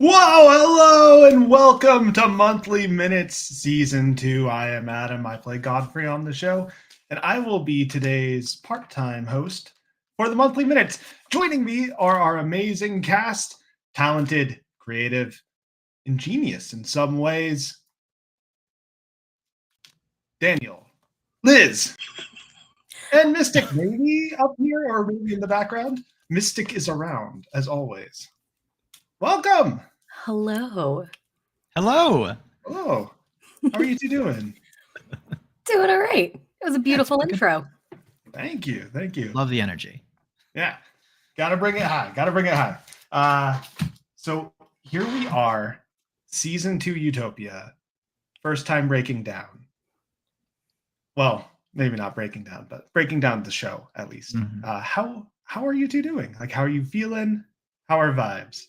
Whoa, hello, and welcome to Monthly Minutes Season 2. I am Adam. I play Godfrey on the show, and I will be today's part time host for the Monthly Minutes. Joining me are our amazing cast, talented, creative, ingenious in some ways. Daniel, Liz, and Mystic, maybe up here or maybe in the background. Mystic is around, as always. Welcome. Hello. Hello. Oh, how are you two doing? Doing all right. It was a beautiful intro. Thank you. Thank you. Love the energy. Yeah. Gotta bring it high. Gotta bring it high. So here we are, season 2 Utopia. First time breaking down. Well, maybe not breaking down, but breaking down the show at least. Mhm. How are you two doing? Like, how are you feeling? How are vibes?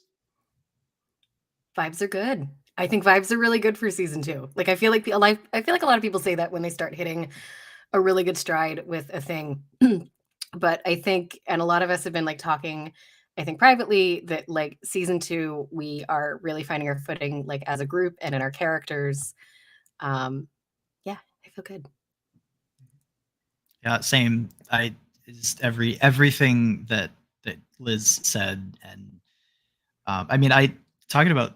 Vibes are good. I think vibes are really good for season 2. Like I feel like a lot of people say that when they start hitting a really good stride with a thing. But I think, and a lot of us have been like talking, I think privately, that like season 2 we are really finding our footing like as a group and in our characters. Yeah, I feel good. Yeah, same. I just everything that Liz said, and I mean, I talking about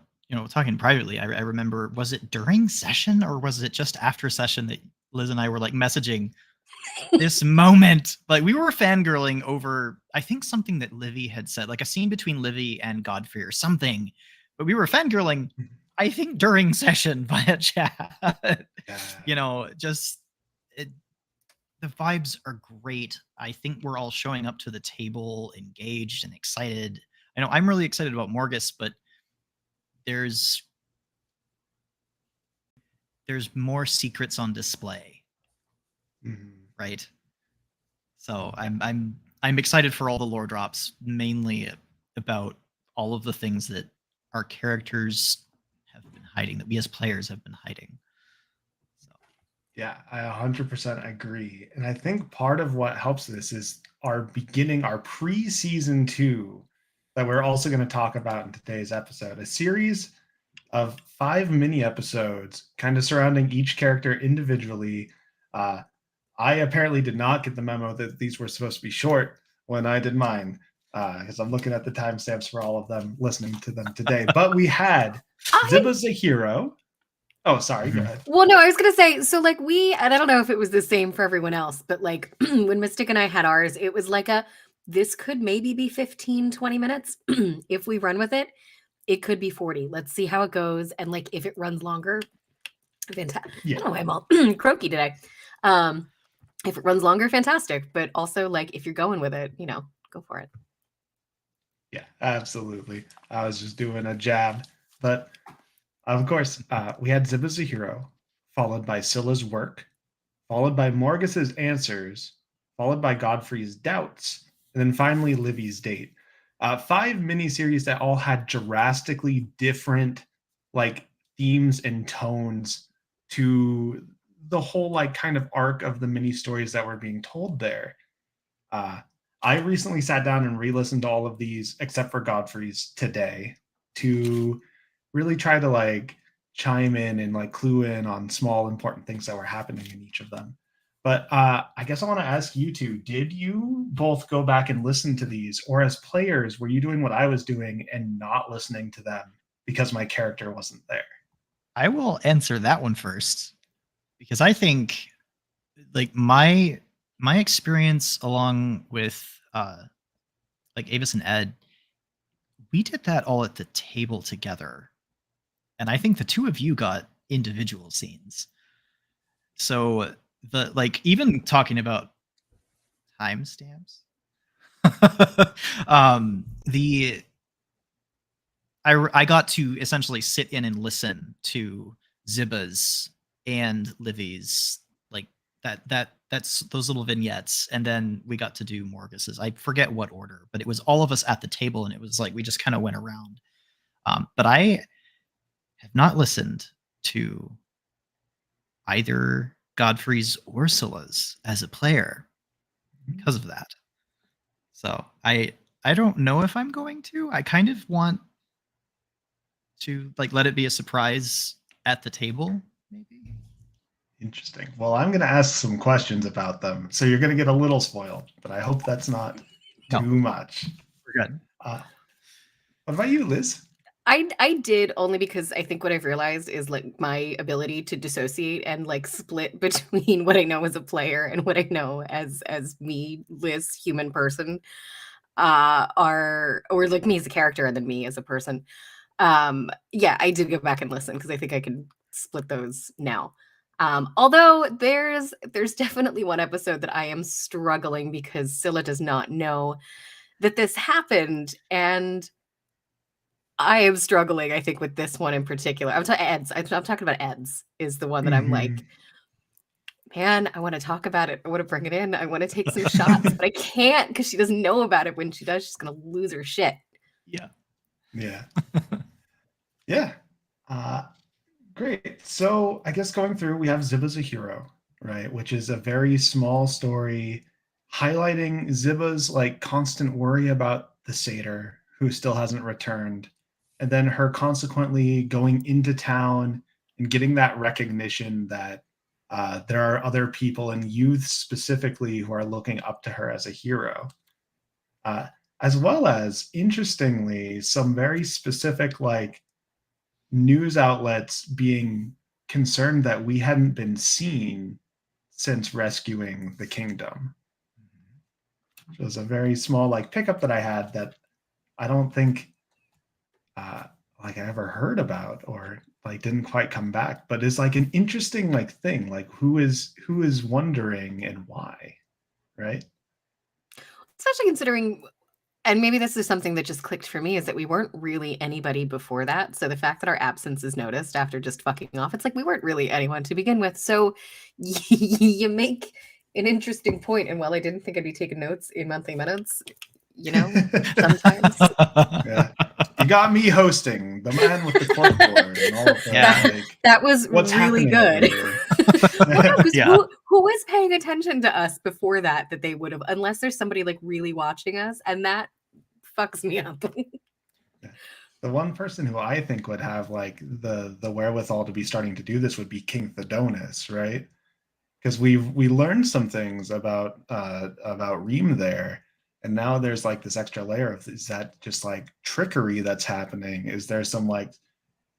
talking privately. I remember, was it during session or was it just after session that Liz and I were like messaging this moment? Like we were fangirling over, I think something that Livy had said, like a scene between Livy and Godfrey or something. But we were fangirling, I think, during session via chat. Just it, the vibes are great. I think we're all showing up to the table engaged and excited. I know I'm really excited about Morgus, but there's more secrets on display, right? So I'm excited for all the lore drops, mainly about all of the things that our characters have been hiding, that we as players have been hiding. Yeah, I 100% agree. And I think part of what helps this is our pre-season 2 that we're also going to talk about in today's episode, a series of 5 mini episodes kind of surrounding each character individually. I apparently did not get the memo that these were supposed to be short when I did mine, because I'm looking at the timestamps for all of them, listening to them today. But we had Ziba's a Hero. Oh, sorry, go ahead. Well, no, I was gonna say, so like and I don't know if it was the same for everyone else, but like when Mystic and I had ours, it was like this could maybe be 15, 20 minutes. If we run with it, it could be 40. Let's see how it goes. And like if it runs longer, fantastic. Yeah. I don't know why I'm all croaky today. If it runs longer, fantastic. But also like if you're going with it, go for it. Yeah, absolutely. I was just doing a jab. But of course, we had Zib as a hero, followed by Scylla's work, followed by Morgus's answers, followed by Godfrey's doubts, and then finally Livy's date. 5 miniseries that all had drastically different like themes and tones to the whole like kind of arc of the mini stories that were being told there. I recently sat down and re-listened to all of these, except for Godfrey's today, to really try to like chime in and like clue in on small important things that were happening in each of them. But I guess I want to ask you two, did you both go back and listen to these, or as players, were you doing what I was doing and not listening to them because my character wasn't there? I will answer that one first, because I think like my experience along with like Avis and Ed, we did that all at the table together. And I think the two of you got individual scenes. So the like even talking about timestamps, the I got to essentially sit in and listen to Ziba's and Livy's, like that's those little vignettes, and then we got to do Morgus's. I forget what order, but it was all of us at the table, and it was like we just kind of went around. But I have not listened to either Godfrey's or Scylla's as a player because of that. So I don't know if I'm going to. I kind of want to like let it be a surprise at the table, maybe. Interesting. Well, I'm going to ask some questions about them, so you're going to get a little spoiled, but I hope that's not No. too much. We're good. What about you, Liz? I did, only because I think what I've realized is like my ability to dissociate and like split between what I know as a player and what I know as me, Liz, human person, or like me as a character and then me as a person. Yeah, I did go back and listen because I think I can split those now. Although there's definitely one episode that I am struggling because Scylla does not know that this happened, and I am struggling, I think, with this one in particular. I'm talking Eds. I'm talking about Eds is the one that I'm like, man, I want to talk about it. I want to bring it in. I want to take some shots, but I can't because she doesn't know about it. When she does, she's gonna lose her shit. Yeah. Yeah. Yeah. Great. So I guess going through, we have Ziba's a Hero, right? Which is a very small story highlighting Ziba's like constant worry about the satyr who still hasn't returned. And then her consequently going into town and getting that recognition that there are other people and youth specifically who are looking up to her as a hero. As well as, interestingly, some very specific like news outlets being concerned that we hadn't been seen since rescuing the kingdom. It was a very small like pickup that I had that I don't think like I ever heard about or like didn't quite come back, but it's like an interesting like thing, like who is wondering and why, right? Especially considering, and maybe this is something that just clicked for me, is that we weren't really anybody before that. So the fact that our absence is noticed after just fucking off, it's like we weren't really anyone to begin with. So you make an interesting point. And while I didn't think I'd be taking notes in monthly minutes, you know, sometimes. Yeah. You got me hosting, the man with the corkboard and all of that. Yeah. Like, That was what's really happening over good. here? Well, no, 'cause Yeah. who was paying attention to us before that they would have, unless there's somebody like really watching us, and that fucks me up. The one person who I think would have like the wherewithal to be starting to do this would be King Thedonis, right? Because we learned some things about Reem there, and now there's like this extra layer of, is that just like trickery that's happening? Is there some like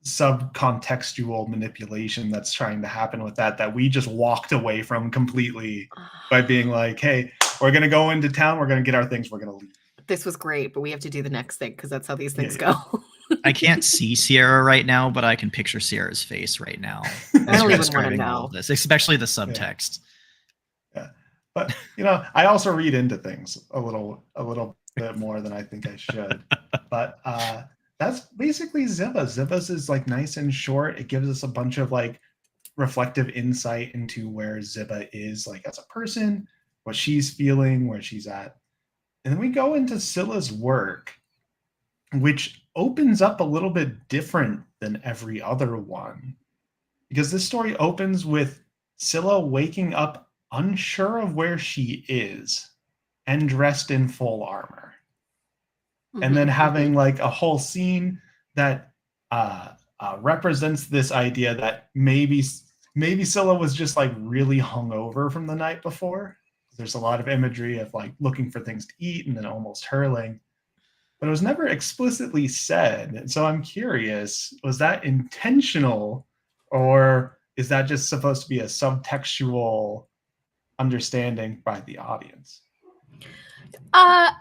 subcontextual manipulation that's trying to happen with that we just walked away from completely by being like, hey, we're gonna go into town, we're gonna get our things, we're gonna leave. This was great, but we have to do the next thing because that's how these things Yeah. go. I can't see Sierra right now, but I can picture Sierra's face right now I as don't you're even wanna describing all know. of this, especially the subtext. Yeah. But you know, I also read into things a little bit more than I think I should. But that's basically Ziba. Ziba's is like nice and short. It gives us a bunch of like reflective insight into where Ziba is like as a person, what she's feeling, where she's at. And then we go into Scylla's work, which opens up a little bit different than every other one. Because this story opens with Scylla waking up unsure of where she is and dressed in full armor. And then having like a whole scene that represents this idea that maybe Scylla was just like really hungover from the night before. There's a lot of imagery of like looking for things to eat and then almost hurling, but it was never explicitly said. And so I'm curious, was that intentional, or is that just supposed to be a subtextual understanding by the audience?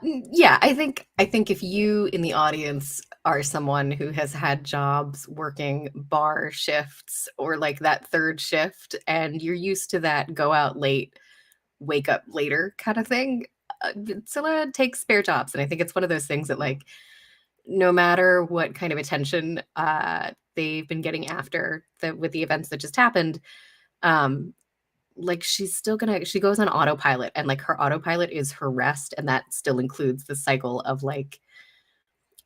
Yeah, I think if you in the audience are someone who has had jobs working bar shifts or like that third shift, and you're used to that go out late, wake up later kind of thing, Scylla takes spare jobs. And I think it's one of those things that like, no matter what kind of attention they've been getting after with the events that just happened, like she's still she goes on autopilot, and like her autopilot is her rest, and that still includes the cycle of like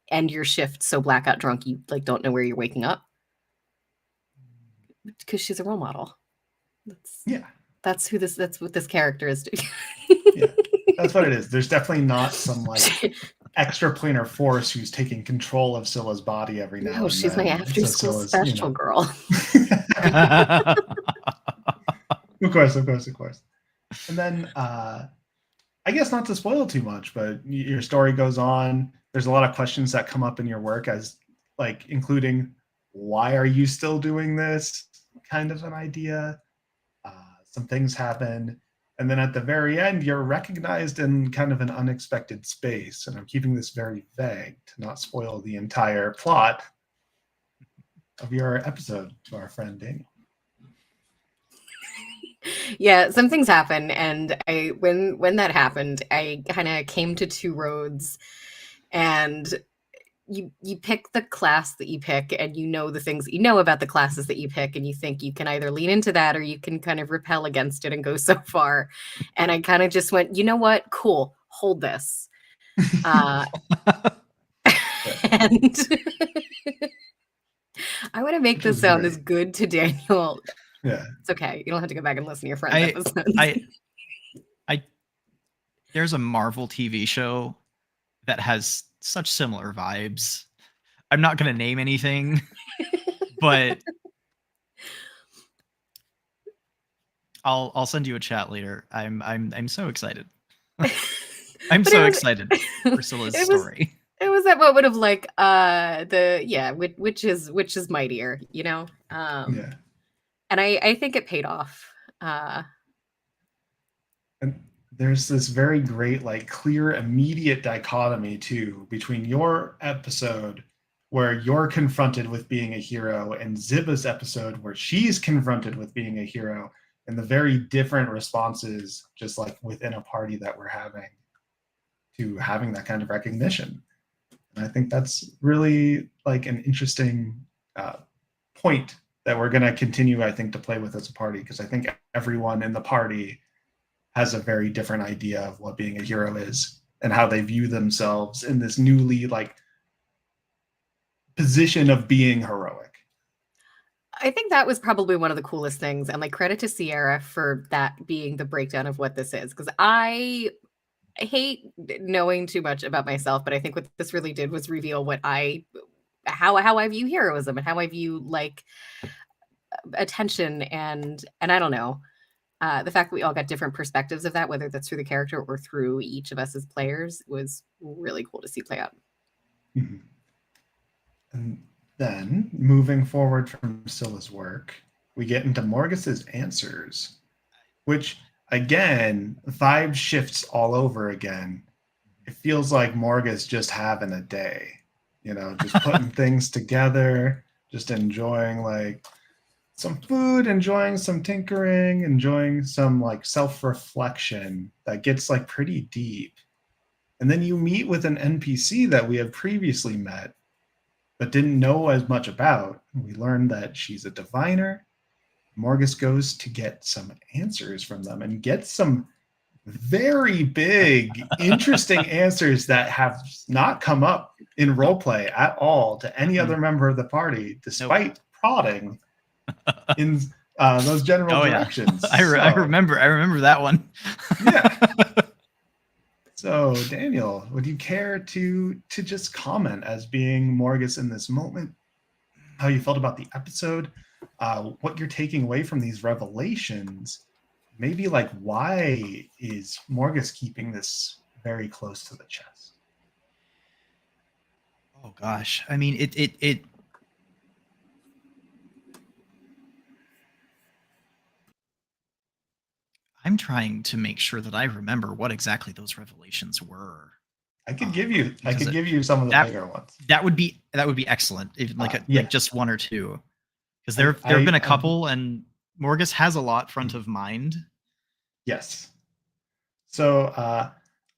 end your shift so blackout drunk you like don't know where you're waking up, because she's a role model. That's what this character is doing. Yeah, that's what it is. There's definitely not some like extraplanar force who's taking control of Scylla's body every now No, and she's my then. after So school Scylla's, special girl. Of course. And then I guess not to spoil too much, but your story goes on. There's a lot of questions that come up in your work, as like including why are you still doing this? Kind of an idea. Some things happen. And then at the very end, you're recognized in kind of an unexpected space. And I'm keeping this very vague to not spoil the entire plot of your episode to our friend Daniel. Yeah, some things happen, and when that happened, I kind of came to two roads, and you pick the class that you pick, and you know the things that you know about the classes that you pick, and you think you can either lean into that or you can kind of repel against it and go so far. And I kind of just went, you know what? Cool, hold this. And I want to make this sound as good to Daniel. Yeah. It's okay. You don't have to go back and listen to your friend's episodes. There's a Marvel TV show that has such similar vibes. I'm not going to name anything, but I'll send you a chat later. I'm so excited. I'm so excited for Scylla's story. It was that moment of like which is mightier, you know? Yeah. And I think it paid off. And there's this very great, like, clear, immediate dichotomy too between your episode where you're confronted with being a hero and Ziba's episode where she's confronted with being a hero, and the very different responses just like within a party that we're having to having that kind of recognition. And I think that's really like an interesting point that we're going to continue, I think, to play with as a party, because I think everyone in the party has a very different idea of what being a hero is and how they view themselves in this newly like position of being heroic. I think that was probably one of the coolest things, and like credit to Sierra for that being the breakdown of what this is, because I hate knowing too much about myself, but I think what this really did was reveal how I view heroism and how I view like attention and I don't know. The fact that we all got different perspectives of that, whether that's through the character or through each of us as players, was really cool to see play out. Mm-hmm. And then, moving forward from Scylla's work, we get into Morgus's answers, which, again, vibe shifts all over again. It feels like Morgus just having a day, just putting things together, just enjoying like some food, enjoying some tinkering, enjoying some like self-reflection that gets like pretty deep. And then you meet with an NPC that we have previously met but didn't know as much about. We learned that she's a diviner. Morgus goes to get some answers from them and gets some very big, interesting answers that have not come up in roleplay at all to any other member of the party, despite prodding in those general directions. Yeah. I remember that one. Yeah. So, Daniel, would you care to just comment as being Morgus in this moment, how you felt about the episode, what you're taking away from these revelations, maybe like why is Morgus keeping this very close to the chest? Oh gosh, I mean it. I'm trying to make sure that I remember what exactly those revelations were. I could give you some of the bigger ones. That would be excellent, even like just one or two, because there have been a couple, and Morgus has a lot front of mind. Yes. So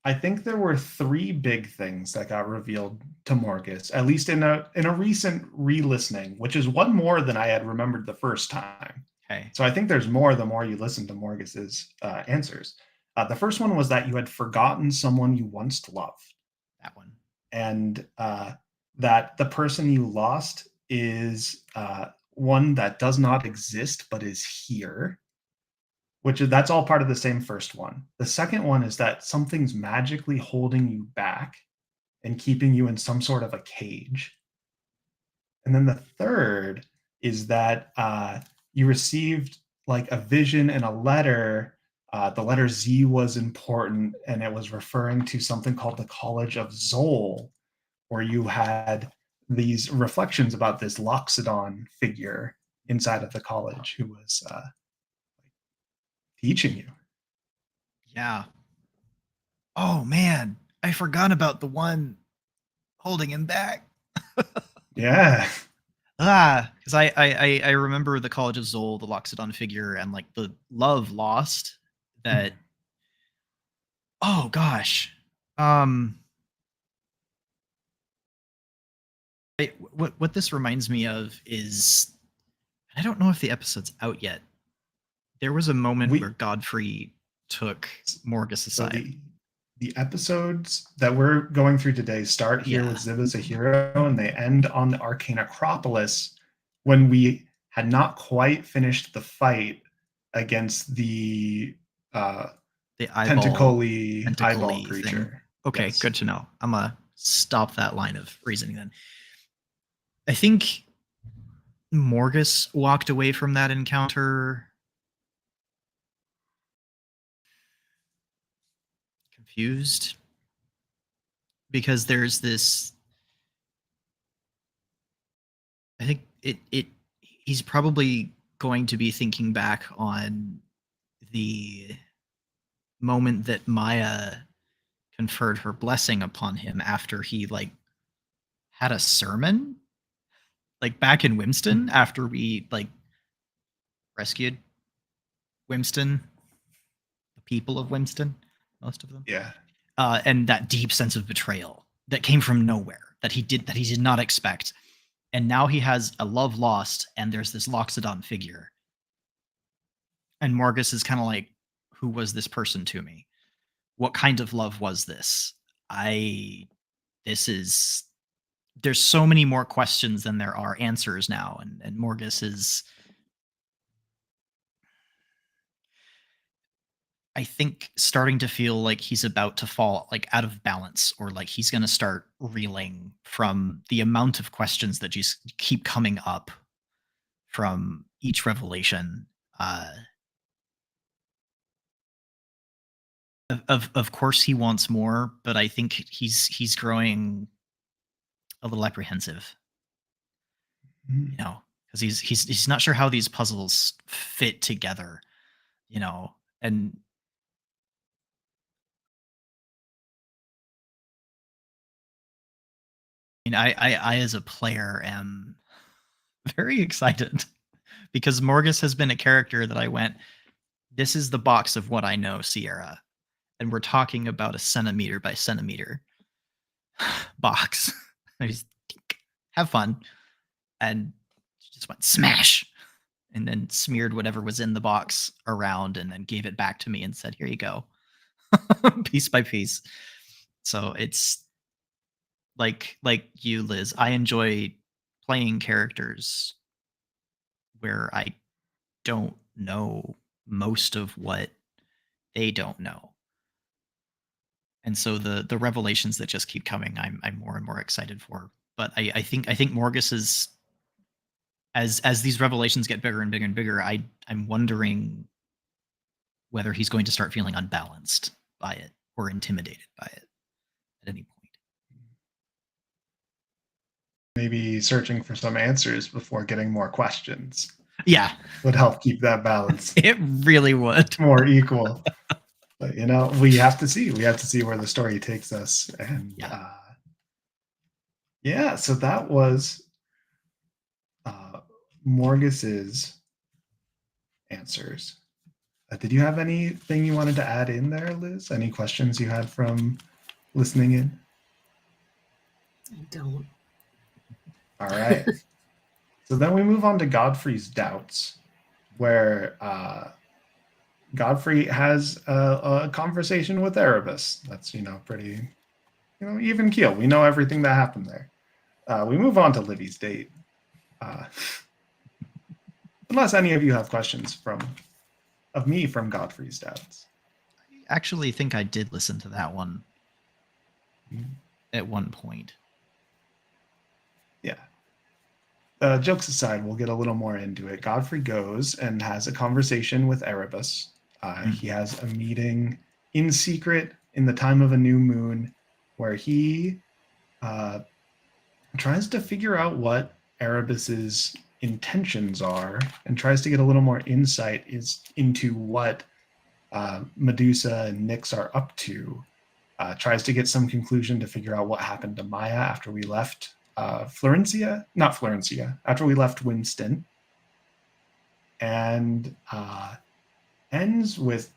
I think there were three big things that got revealed to Morgus, at least in a recent re-listening, which is one more than I had remembered the first time. Okay. So I think there's more the more you listen to Morgus's answers. The first one was that you had forgotten someone you once loved. That one. And that the person you lost is one that does not exist but is here, that's all part of the same first one. The second one is that something's magically holding you back, and keeping you in some sort of a cage. And then the third is that you received like a vision and a letter. The letter Z was important, and it was referring to something called the College of Zol, where you had these reflections about this Loxodon figure inside of the college who was teaching you. Yeah. Oh man, I forgot about the one holding him back. Yeah. Because I remember the College of Zol, the Loxodon figure, and like the love lost. That oh gosh, what this reminds me of is I don't know if the episode's out yet. There was a moment where Godfrey took Morgus So aside. the episodes that we're going through today start here with Ziv as a hero, and they end on the Arcane Acropolis when we had not quite finished the fight against the tentacly eyeball creature. Thing. Okay, yes. Good to know. I'm gonna stop that line of reasoning then. I think Morgus walked away from that encounter confused because there's this. I think he's probably going to be thinking back on the moment that Maya conferred her blessing upon him after he like had a sermon like back in Wimston after we like rescued Wimston, the people of Wimston, most of them. Yeah. And that deep sense of betrayal that came from nowhere that he did not expect. And now he has a love lost, and there's this Loxodon figure. And Morgus is kind of like, who was this person to me? What kind of love was this? There's so many more questions than there are answers now. And Morgus is, I think, starting to feel like he's about to fall like out of balance, or like he's going to start reeling from the amount of questions that just keep coming up from each revelation. Of course he wants more, but I think he's growing a little apprehensive, you know, because he's not sure how these puzzles fit together, you know, and I mean, I as a player am very excited because Morgus has been a character that I went, this is the box of what I know, Sierra, and we're talking about a centimeter by centimeter box. I just have fun, and she just went smash, and then smeared whatever was in the box around, and then gave it back to me and said, "Here you go," piece by piece. So it's like you, Liz. I enjoy playing characters where I don't know most of what they don't know. And so the revelations that just keep coming, I'm more and more excited for. But I think Morgus is, as these revelations get bigger and bigger and bigger, I'm wondering whether he's going to start feeling unbalanced by it or intimidated by it at any point. Maybe searching for some answers before getting more questions. Yeah, would help keep that balance. It really would. More equal. But you know, we have to see where the story takes us. And so that was Morgus's answers. Did you have anything you wanted to add in there, Liz? Any questions you had from listening in? I don't. All right. So then we move on to Godfrey's doubts, where Godfrey has a conversation with Erebus. That's, pretty, even keel. We know everything that happened there. We move on to Livy's date. Unless any of you have questions of me from Godfrey's doubts. I actually think I did listen to that one. at one point. Yeah. Jokes aside, we'll get a little more into it. Godfrey goes and has a conversation with Erebus. He has a meeting in secret in the time of a new moon where he tries to figure out what Erebus's intentions are and tries to get a little more insight into what Medusa and Nyx are up to. Tries to get some conclusion to figure out what happened to Maya after we left after we left Winston. And ends with,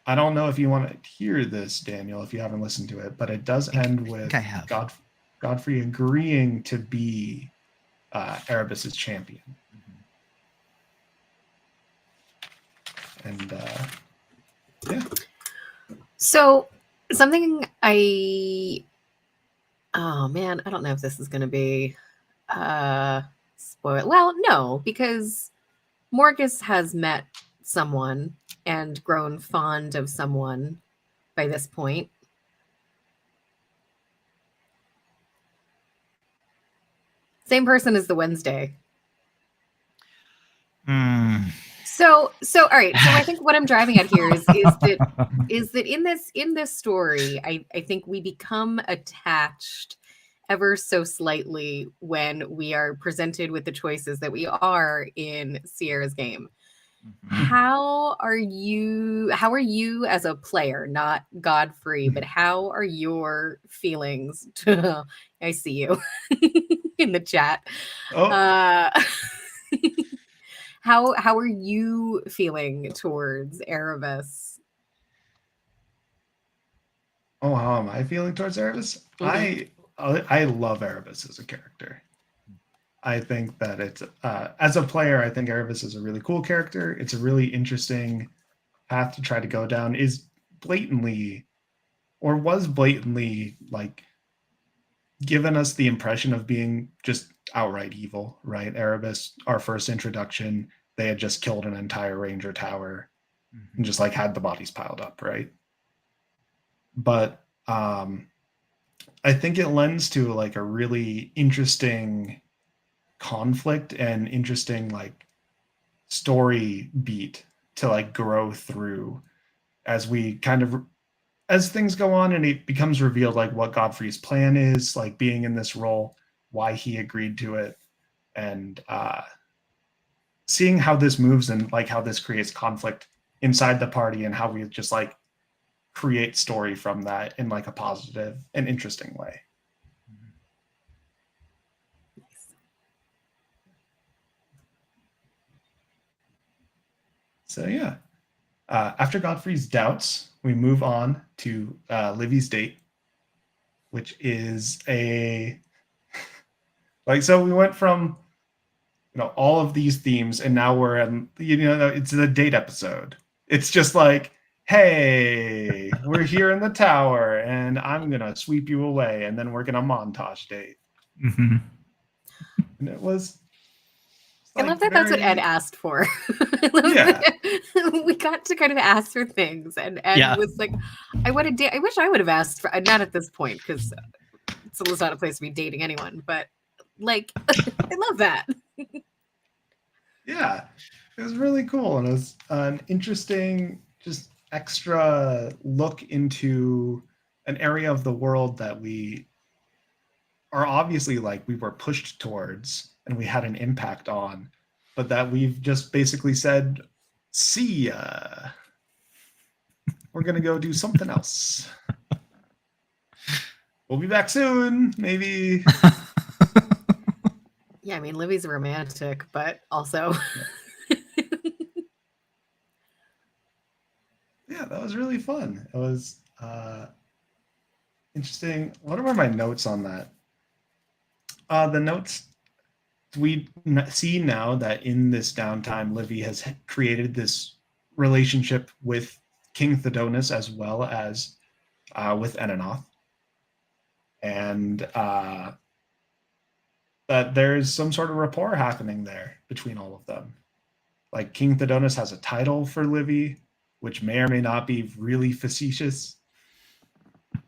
I don't know if you want to hear this, Daniel, if you haven't listened to it, but it does end with Godfrey agreeing to be Erebus's champion. And yeah. So something oh man, I don't know if this is going to be spoil. Well, no, because Morgus has met someone and grown fond of someone by this point. Same person as the Wednesday. So all right. So I think what I'm driving at here is that in this story, I think we become attached ever so slightly when we are presented with the choices that we are in Sierra's game. How are you as a player, not Godfrey, but how are your feelings I see you in the chat. How are you feeling towards Erebus? Oh, how am I feeling towards Erebus? I love Erebus as a character. I think that it's as a player, I think Erebus is a really cool character. It's a really interesting path to try to go down. Was blatantly like given us the impression of being just outright evil, right? Erebus, our first introduction, they had just killed an entire ranger tower and just like had the bodies piled up, right? But I think it lends to like a really interesting conflict and interesting like story beat to like grow through as we kind of as things go on and it becomes revealed like what Godfrey's plan is, like being in this role, why he agreed to it, and seeing how this moves and like how this creates conflict inside the party and how we just like create story from that in like a positive and interesting way. So yeah, after Godfrey's doubts, we move on to Livy's date, which is so we went from all of these themes and now we're in it's the date episode. It's just like, hey, we're here in the tower and I'm gonna sweep you away and then we're gonna montage date. And it was I love that that's what Ed asked for. We got to kind of ask for things and Ed was like, I wish I would have asked for, not at this point because it's not a place to be dating anyone, but like I love that. Yeah, it was really cool and it was an interesting just extra look into an area of the world that we are obviously like we were pushed towards and we had an impact on, but that we've just basically said, see ya. We're going to go do something else. We'll be back soon, maybe. Yeah, I mean, Livy's romantic, but also... Yeah, that was really fun. It was interesting. What are my notes on that? The notes, we see now that in this downtime, Livy has created this relationship with King Thedonis as well as with Enanoth. And that there's some sort of rapport happening there between all of them. Like King Thedonis has a title for Livy, which may or may not be really facetious,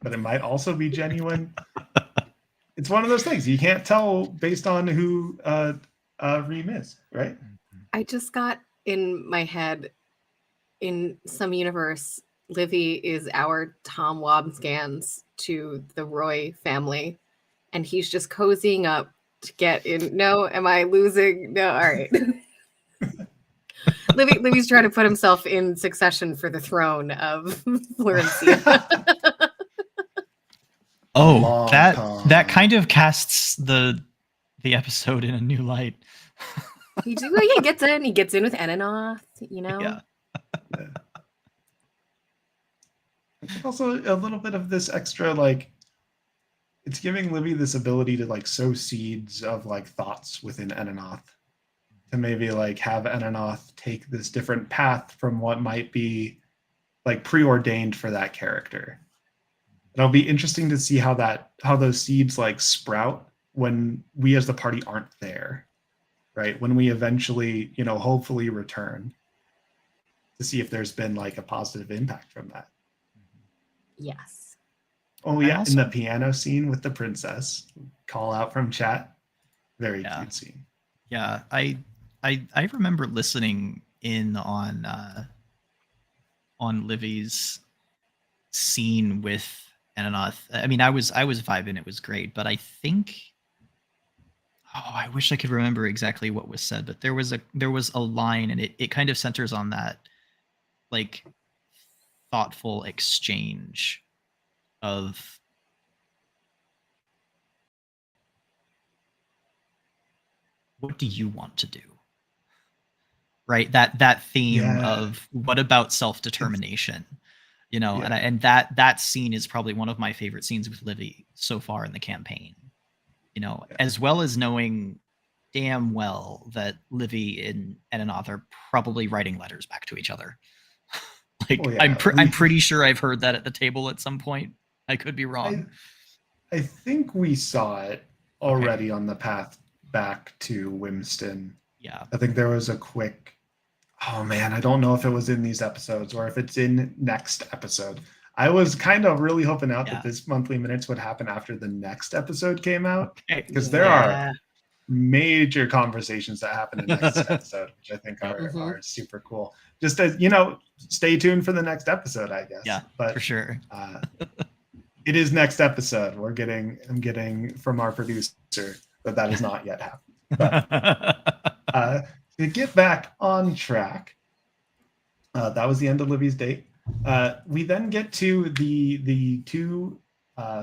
but it might also be genuine. it's one of those things you can't tell based on who Reem is, right? I just got in my head, in some universe, Livy is our Tom Wambsgans to the Roy family, and he's just cozying up to get in. No, am I losing? No, all right. Livy's trying to put himself in succession for the throne of Florencia. Oh, Long that con. kind of casts the episode in a new light. He gets in. He gets in with Enanoth, you know? Yeah. Yeah. Also, a little bit of this extra, like, it's giving Livy this ability to like sow seeds of like thoughts within Enanoth, to maybe like have Enanoth take this different path from what might be like preordained for that character. It'll be interesting to see how those seeds like sprout when we as the party aren't there, right? When we eventually, hopefully return, to see if there's been like a positive impact from that. Yes. Oh yeah, in the piano scene with the princess, call out from chat, very cute scene. Yeah, I remember listening in on Livy's scene with Enanoth. I mean, I was vibing, it was great, but I think, I wish I could remember exactly what was said, but there was a line, and it kind of centers on that like thoughtful exchange of what do you want to do? Right? That theme of what about self-determination? And that scene is probably one of my favorite scenes with Livy so far in the campaign. As well as knowing damn well that Livy and Enanoth are probably writing letters back to each other. I'm pretty sure I've heard that at the table at some point. I could be wrong. I think we saw it already on the path back to Wimston. Yeah. I think there was a quick, oh man, I don't know if it was in these episodes or if it's in next episode. I was kind of really hoping out that this monthly minutes would happen after the next episode came out, because there are major conversations that happen in next episode, which I think are super cool. Just as stay tuned for the next episode, I guess. Yeah, but for sure. It is next episode. I'm getting from our producer that is not yet happened. But to get back on track, that was the end of Livy's date. We then get to the two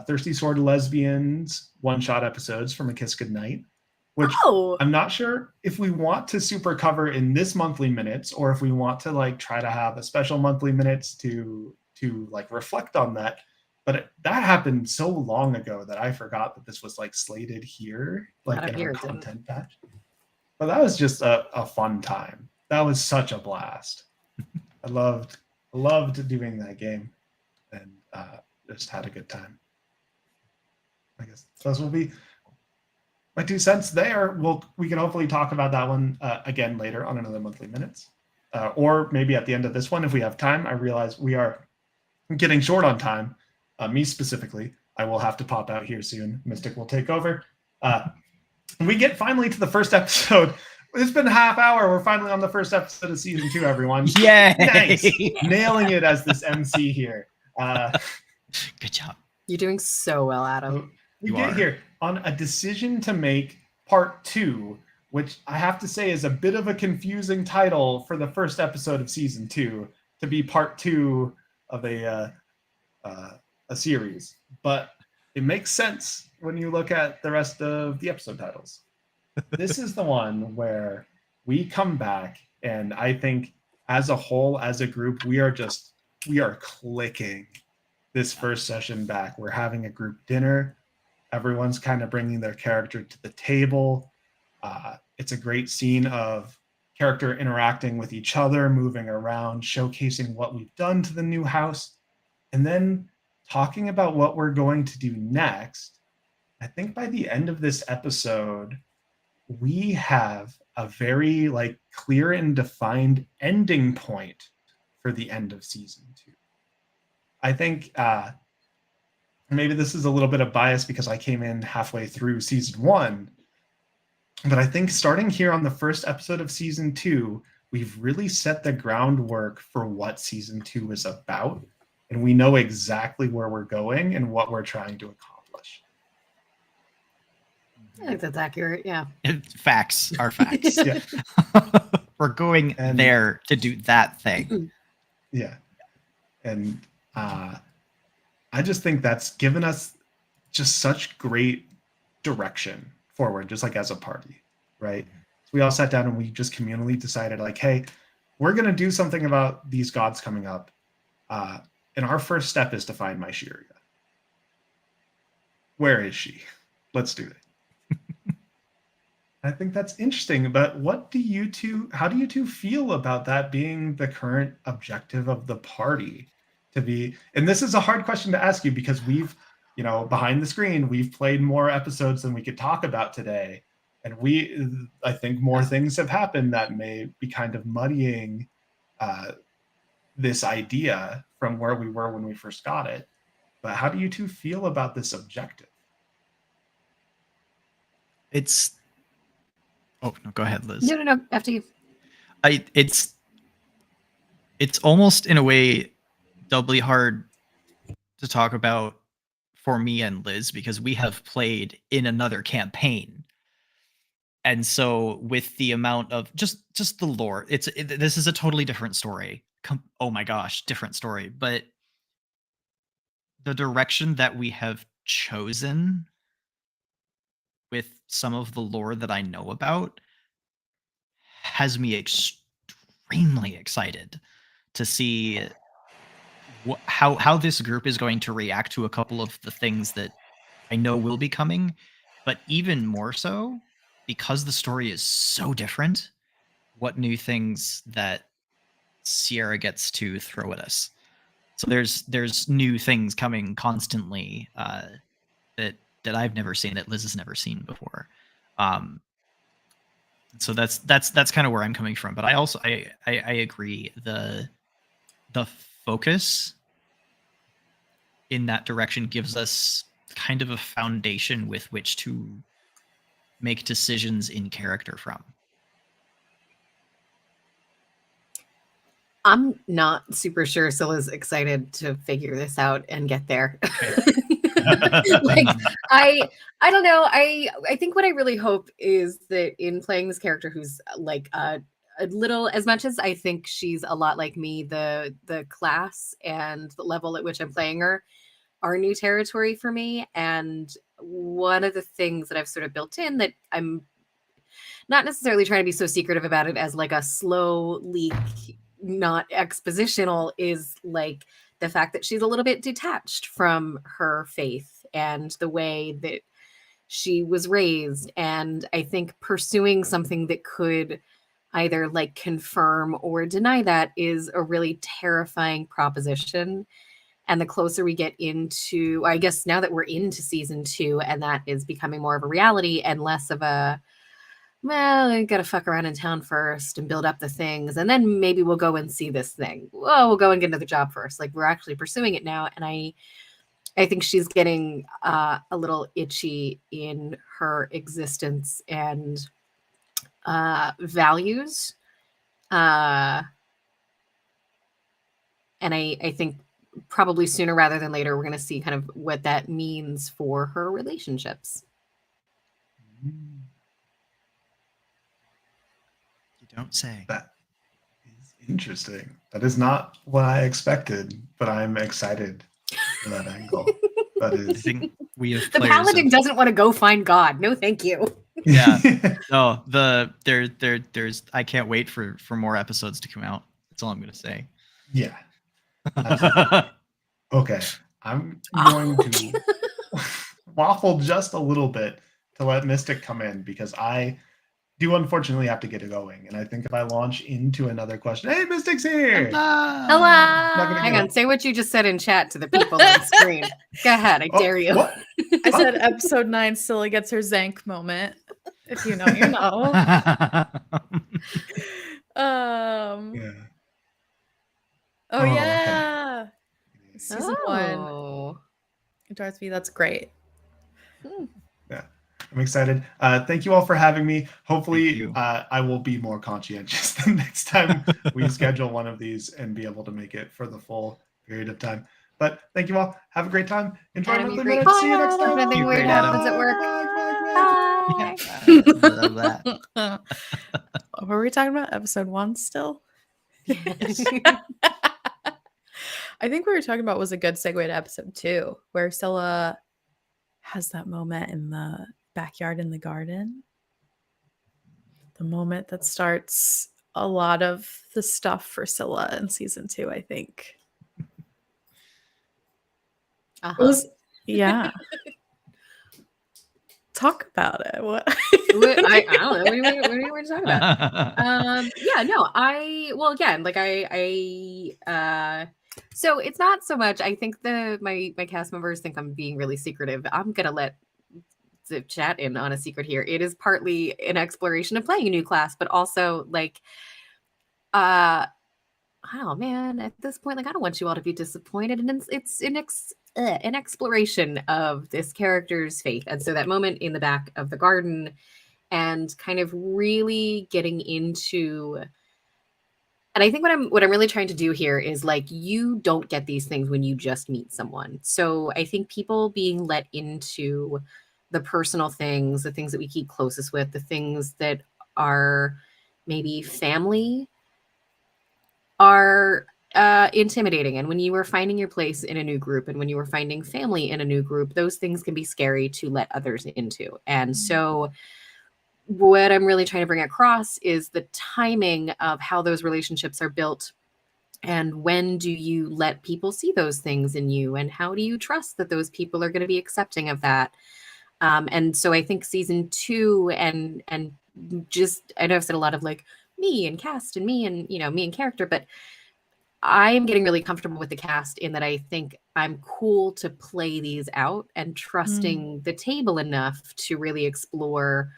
Thirsty Sword lesbians one-shot episodes from A Kiss Goodnight, which I'm not sure if we want to super cover in this monthly minutes, or if we want to like try to have a special monthly minutes to like reflect on that. But that happened so long ago that I forgot that this was like slated here, like in our content batch. But that was just a fun time. That was such a blast. I loved doing that game, and just had a good time. I guess those will be my 2 cents there. We can hopefully talk about that one again later on another monthly minutes, or maybe at the end of this one if we have time. I realize we are getting short on time. Me specifically, I will have to pop out here soon. Mystic will take over. We get finally to the first episode. It's been a half hour. We're finally on the first episode of season 2, everyone. Yay! Nice. Nailing it as this MC here. Good job. You're doing so well, Adam. We get here on a decision to make part 2, which I have to say is a bit of a confusing title for the first episode of season 2 to be part 2 of a series, but it makes sense when you look at the rest of the episode titles. This is the one where we come back, and I think as a whole, as a group, we are clicking this first session back. We're having a group dinner. Everyone's kind of bringing their character to the table. It's a great scene of character interacting with each other, moving around, showcasing what we've done to the new house, and then talking about what we're going to do next. I think by the end of this episode, we have a very like clear and defined ending point for the end of season 2. I think maybe this is a little bit of bias because I came in halfway through season 1, but I think starting here on the first episode of season 2, we've really set the groundwork for what season 2 is about, and we know exactly where we're going and what we're trying to accomplish. I think that's accurate. Yeah. Facts are facts. Yeah. We're going And- there to do that thing. Yeah. And I just think that's given us just such great direction forward, just like as a party, right? So we all sat down and we just communally decided, like, hey, we're going to do something about these gods coming up. And our first step is to find my Shiria. Where is she? Let's do it. I think that's interesting. But how do you two feel about that being the current objective of the party? To be, and this is a hard question to ask you because we've, behind the screen, we've played more episodes than we could talk about today. And I think more things have happened that may be kind of muddying this idea from where we were when we first got it. But how do you two feel about this objective? Oh no, go ahead, Liz. No, after you. It's almost in a way doubly hard to talk about for me and Liz because we have played in another campaign. And so with the amount of just the lore, this is a totally different story. Oh my gosh, different story. But the direction that we have chosen with some of the lore that I know about has me extremely excited to see how this group is going to react to a couple of the things that I know will be coming, but even more so because the story is so different, what new things that Sierra gets to throw at us. So there's new things coming constantly that I've never seen, that Liz has never seen before. So that's kind of where I'm coming from. But I also I agree, the focus in that direction gives us kind of a foundation with which to make decisions in character from. I'm not super sure Scylla's excited to figure this out and get there. Like, I don't know. I think what I really hope is that in playing this character who's like a little, as much as I think she's a lot like me, the class and the level at which I'm playing her are new territory for me. And one of the things that I've sort of built in that I'm not necessarily trying to be so secretive about it as like a slow leak, not expositional, is like the fact that she's a little bit detached from her faith and the way that she was raised. And I think pursuing something that could either like confirm or deny that is a really terrifying proposition. And the closer we get into, I guess now that we're into season 2 and that is becoming more of a reality and less of a, well, I gotta fuck around in town first and build up the things, and then maybe we'll go and see this thing. Well, we'll go and get another job first. Like, we're actually pursuing it now, and I think she's getting a little itchy in her existence and values. And I think probably sooner rather than later, we're going to see kind of what that means for her relationships. Don't say. That is interesting. That is not what I expected, but I'm excited for that angle. That I is. think we have The paladin doesn't want to go find God. No, thank you. Yeah. No, there's I can't wait for more episodes to come out. That's all I'm gonna say. Yeah. Okay. I'm going to waffle just a little bit to let Mystic come in because I do unfortunately have to get it going. And I think if I launch into another question, hey, Mystic's here. Hello. Hang on. Say what you just said in chat to the people on screen. Go ahead. I dare you. What? I said episode 9 Scylla gets her Zank moment. If you know, you know. Yeah. Oh, Oh, yeah. okay. Season 1. Oh. Darth V, that's great. Yeah, I'm excited. Thank you all for having me. Hopefully, you. I will be more conscientious the next time we schedule one of these and be able to make it for the full period of time. But thank you all. Have a great time. Enjoy Adam, Monthly great. Minutes. See you next Hope time. nothing You weird great, Adam. happens at work. Bye. Bye. Love that. What were we talking about? Episode 1 still? Yes. I think we were talking about was a good segue to episode 2, where Scylla has that moment in the backyard in the garden. The moment that starts a lot of the stuff for Scylla in season 2, I think. It was, yeah. Talk about it. What? I don't know. What do you want to talk about? Yeah, no, well, again, like so it's not so much, I think my cast members think I'm being really secretive. I'm going to let the chat in on a secret here. It is partly an exploration of playing a new class, but also like, oh man, at this point, like I don't want you all to be disappointed, and it's an exploration of this character's faith. And so that moment in the back of the garden, and kind of really getting into, and I think what I'm really trying to do here is like, you don't get these things when you just meet someone. So I think people being let into the personal things, the things that we keep closest with, the things that are maybe family, are intimidating. And when you are finding your place in a new group, and when you are finding family in a new group, those things can be scary to let others into. And so what I'm really trying to bring across is the timing of how those relationships are built, and when do you let people see those things in you, and how do you trust that those people are going to be accepting of that. And so I think season 2, and just, I know I've said a lot of like me and cast and me and me and character, but I am getting really comfortable with the cast in that I think I'm cool to play these out, and trusting the table enough to really explore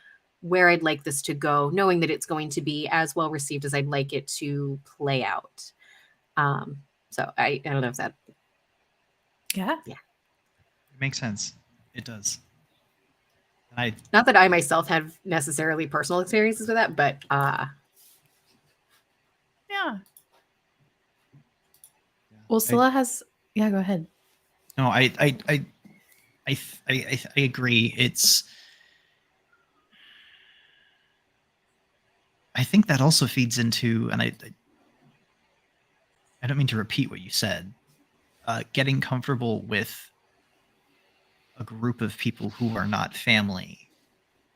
where I'd like this to go, knowing that it's going to be as well received as I'd like it to play out. So I don't know if that. Yeah. It makes sense. It does. And Not that I myself have necessarily personal experiences with that, but Yeah. Well, Scylla has. Yeah, go ahead. No, I agree. I think that also feeds into, and I don't mean to repeat what you said, getting comfortable with a group of people who are not family.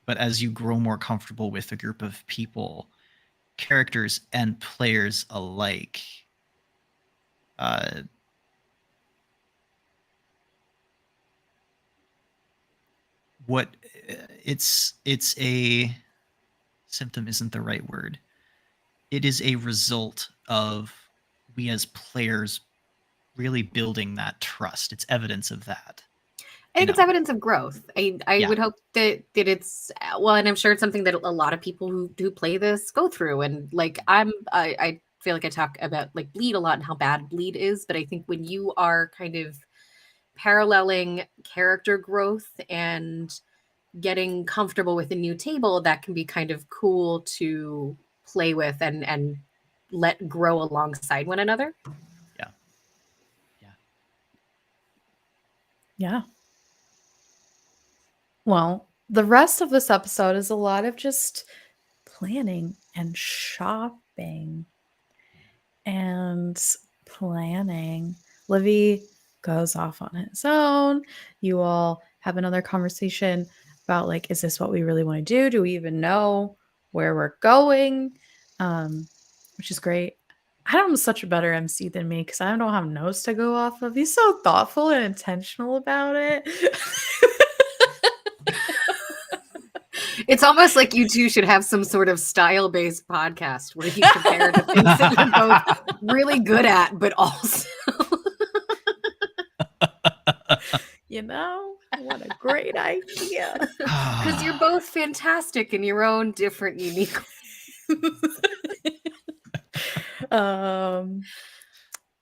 But as you grow more comfortable with a group of people, characters and players alike, it's a symptom isn't the right word. It is a result of we as players really building that trust. It's evidence of that. I think it's evidence of growth. I would hope that it's, well, and I'm sure it's something that a lot of people who play this go through. And like I feel like I talk about like bleed a lot and how bad bleed is, but I think when you are kind of paralleling character growth and getting comfortable with a new table, that can be kind of cool to play with and let grow alongside one another. Yeah. Well, the rest of this episode is a lot of just planning and shopping and planning. Livy goes off on his own. You all have another conversation about like, is this what we really want to do? Do we even know where we're going? Which is great. Adam's such a better MC than me because I don't have notes to go off of. He's so thoughtful and intentional about it. It's almost like you two should have some sort of style-based podcast where you compare the things that you're both really good at, but also You know, what a great idea. because you're both fantastic in your own different, unique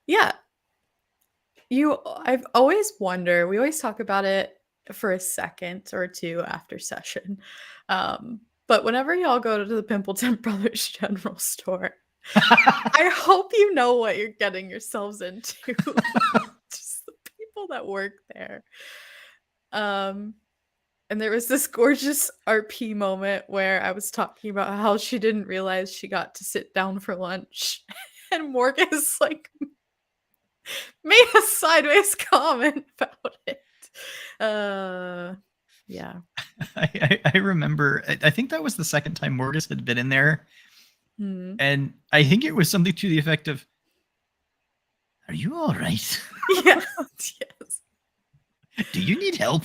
Yeah. I've always wondered, we always talk about it for a second or two after session. But whenever y'all go to the Pimpleton Brothers General Store, I hope you know what you're getting yourselves into. Just the people that work there. And there was this gorgeous RP moment where I was talking about how she didn't realize she got to sit down for lunch. And Morgan's like made a sideways comment about it. Yeah. I remember, I think that was the second time Morgus had been in there. Hmm. And I think it was something to the effect of, "Are you all right? Yeah. Yes. Do you need help?"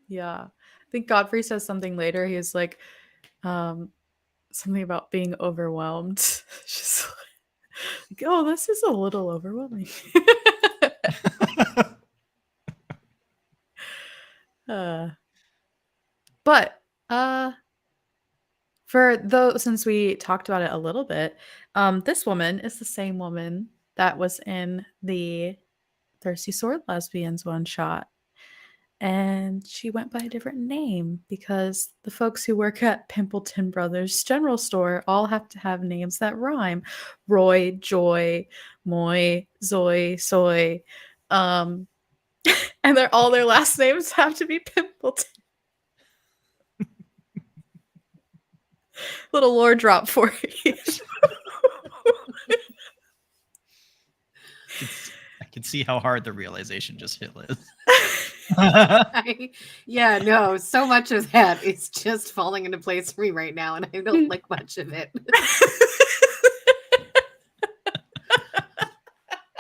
Yeah. I think Godfrey says something later. He was like, something about being overwhelmed. Just like, oh, this is a little overwhelming. But for those, since we talked about it a little bit, this woman is the same woman that was in the Thirsty Sword Lesbians one shot. And she went by a different name because the folks who work at Pimpleton Brothers General Store all have to have names that rhyme. Roy, Joy, Moy, Zoe, Soy. And all their last names have to be Pimpleton. Little lore drop for you. I can see how hard the realization just hit Liz. Yeah, no, so much of that is just falling into place for me right now, and I don't like much of it.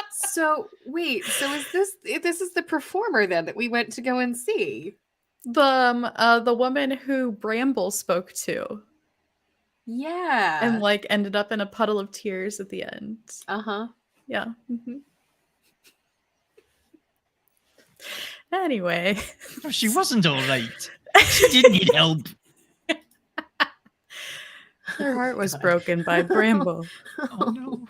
So wait, so is this is the performer then that we went to go and see? The woman who Bramble spoke to Yeah. and like ended up in a puddle of tears at the end. Uh-huh. Yeah. Mm-hmm. Anyway. No, she wasn't all right. She did need help. Her heart was broken by Bramble. Oh no.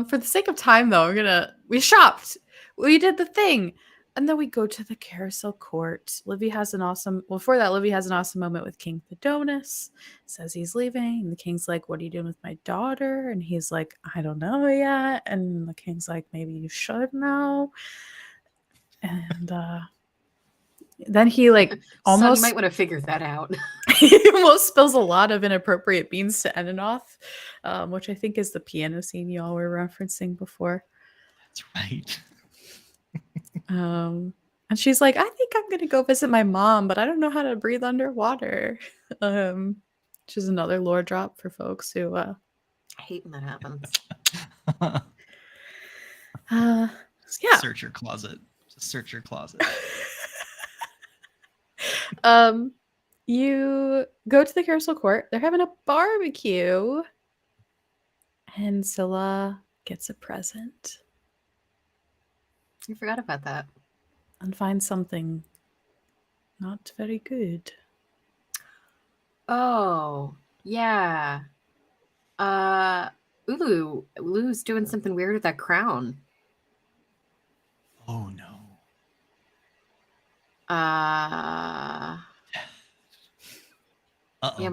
For the sake of time though, we shopped. We did the thing. And then we go to the carousel court. Livy has an awesome moment with King Thedonis. Says he's leaving. And the king's like, "What are you doing with my daughter?" And he's like, "I don't know yet." And the king's like, "Maybe you should know." And then he like almost you might want to figure that out. he almost spills a lot of inappropriate beans to Eninoth, which I think is the piano scene y'all were referencing before. That's right. And she's like, "I think I'm gonna go visit my mom, but I don't know how to breathe underwater." Which is another lore drop for folks who I hate when that happens. Yeah. Search your closet. Just search your closet. You go to the carousel court. They're having a barbecue. And Scylla gets a present. I forgot about that. And finds something not very good. Oh, yeah. Ulu's doing something weird with that crown. Oh no. Uh-oh. Yeah,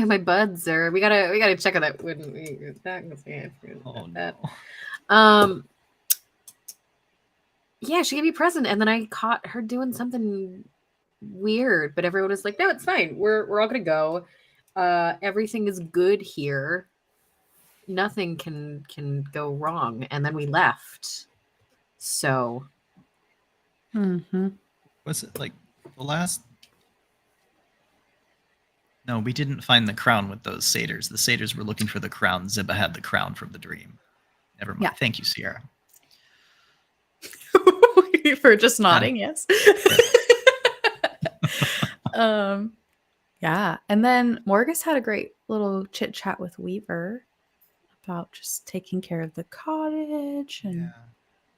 my buds are. We gotta check on that. Oh no. Yeah, she gave me a present, and then I caught her doing something weird. But everyone was like, "No, it's fine. We're all gonna go. Everything is good here. Nothing can go wrong." And then we left. So. Mm-hmm. Was it like the last? No, we didn't find the crown with those satyrs. The satyrs were looking for the crown. Ziba had the crown from the dream. Never mind. Yeah. Thank you, Sierra. For just nodding, yes. Yeah. And then Morgus had a great little chit chat with Weaver about just taking care of the cottage and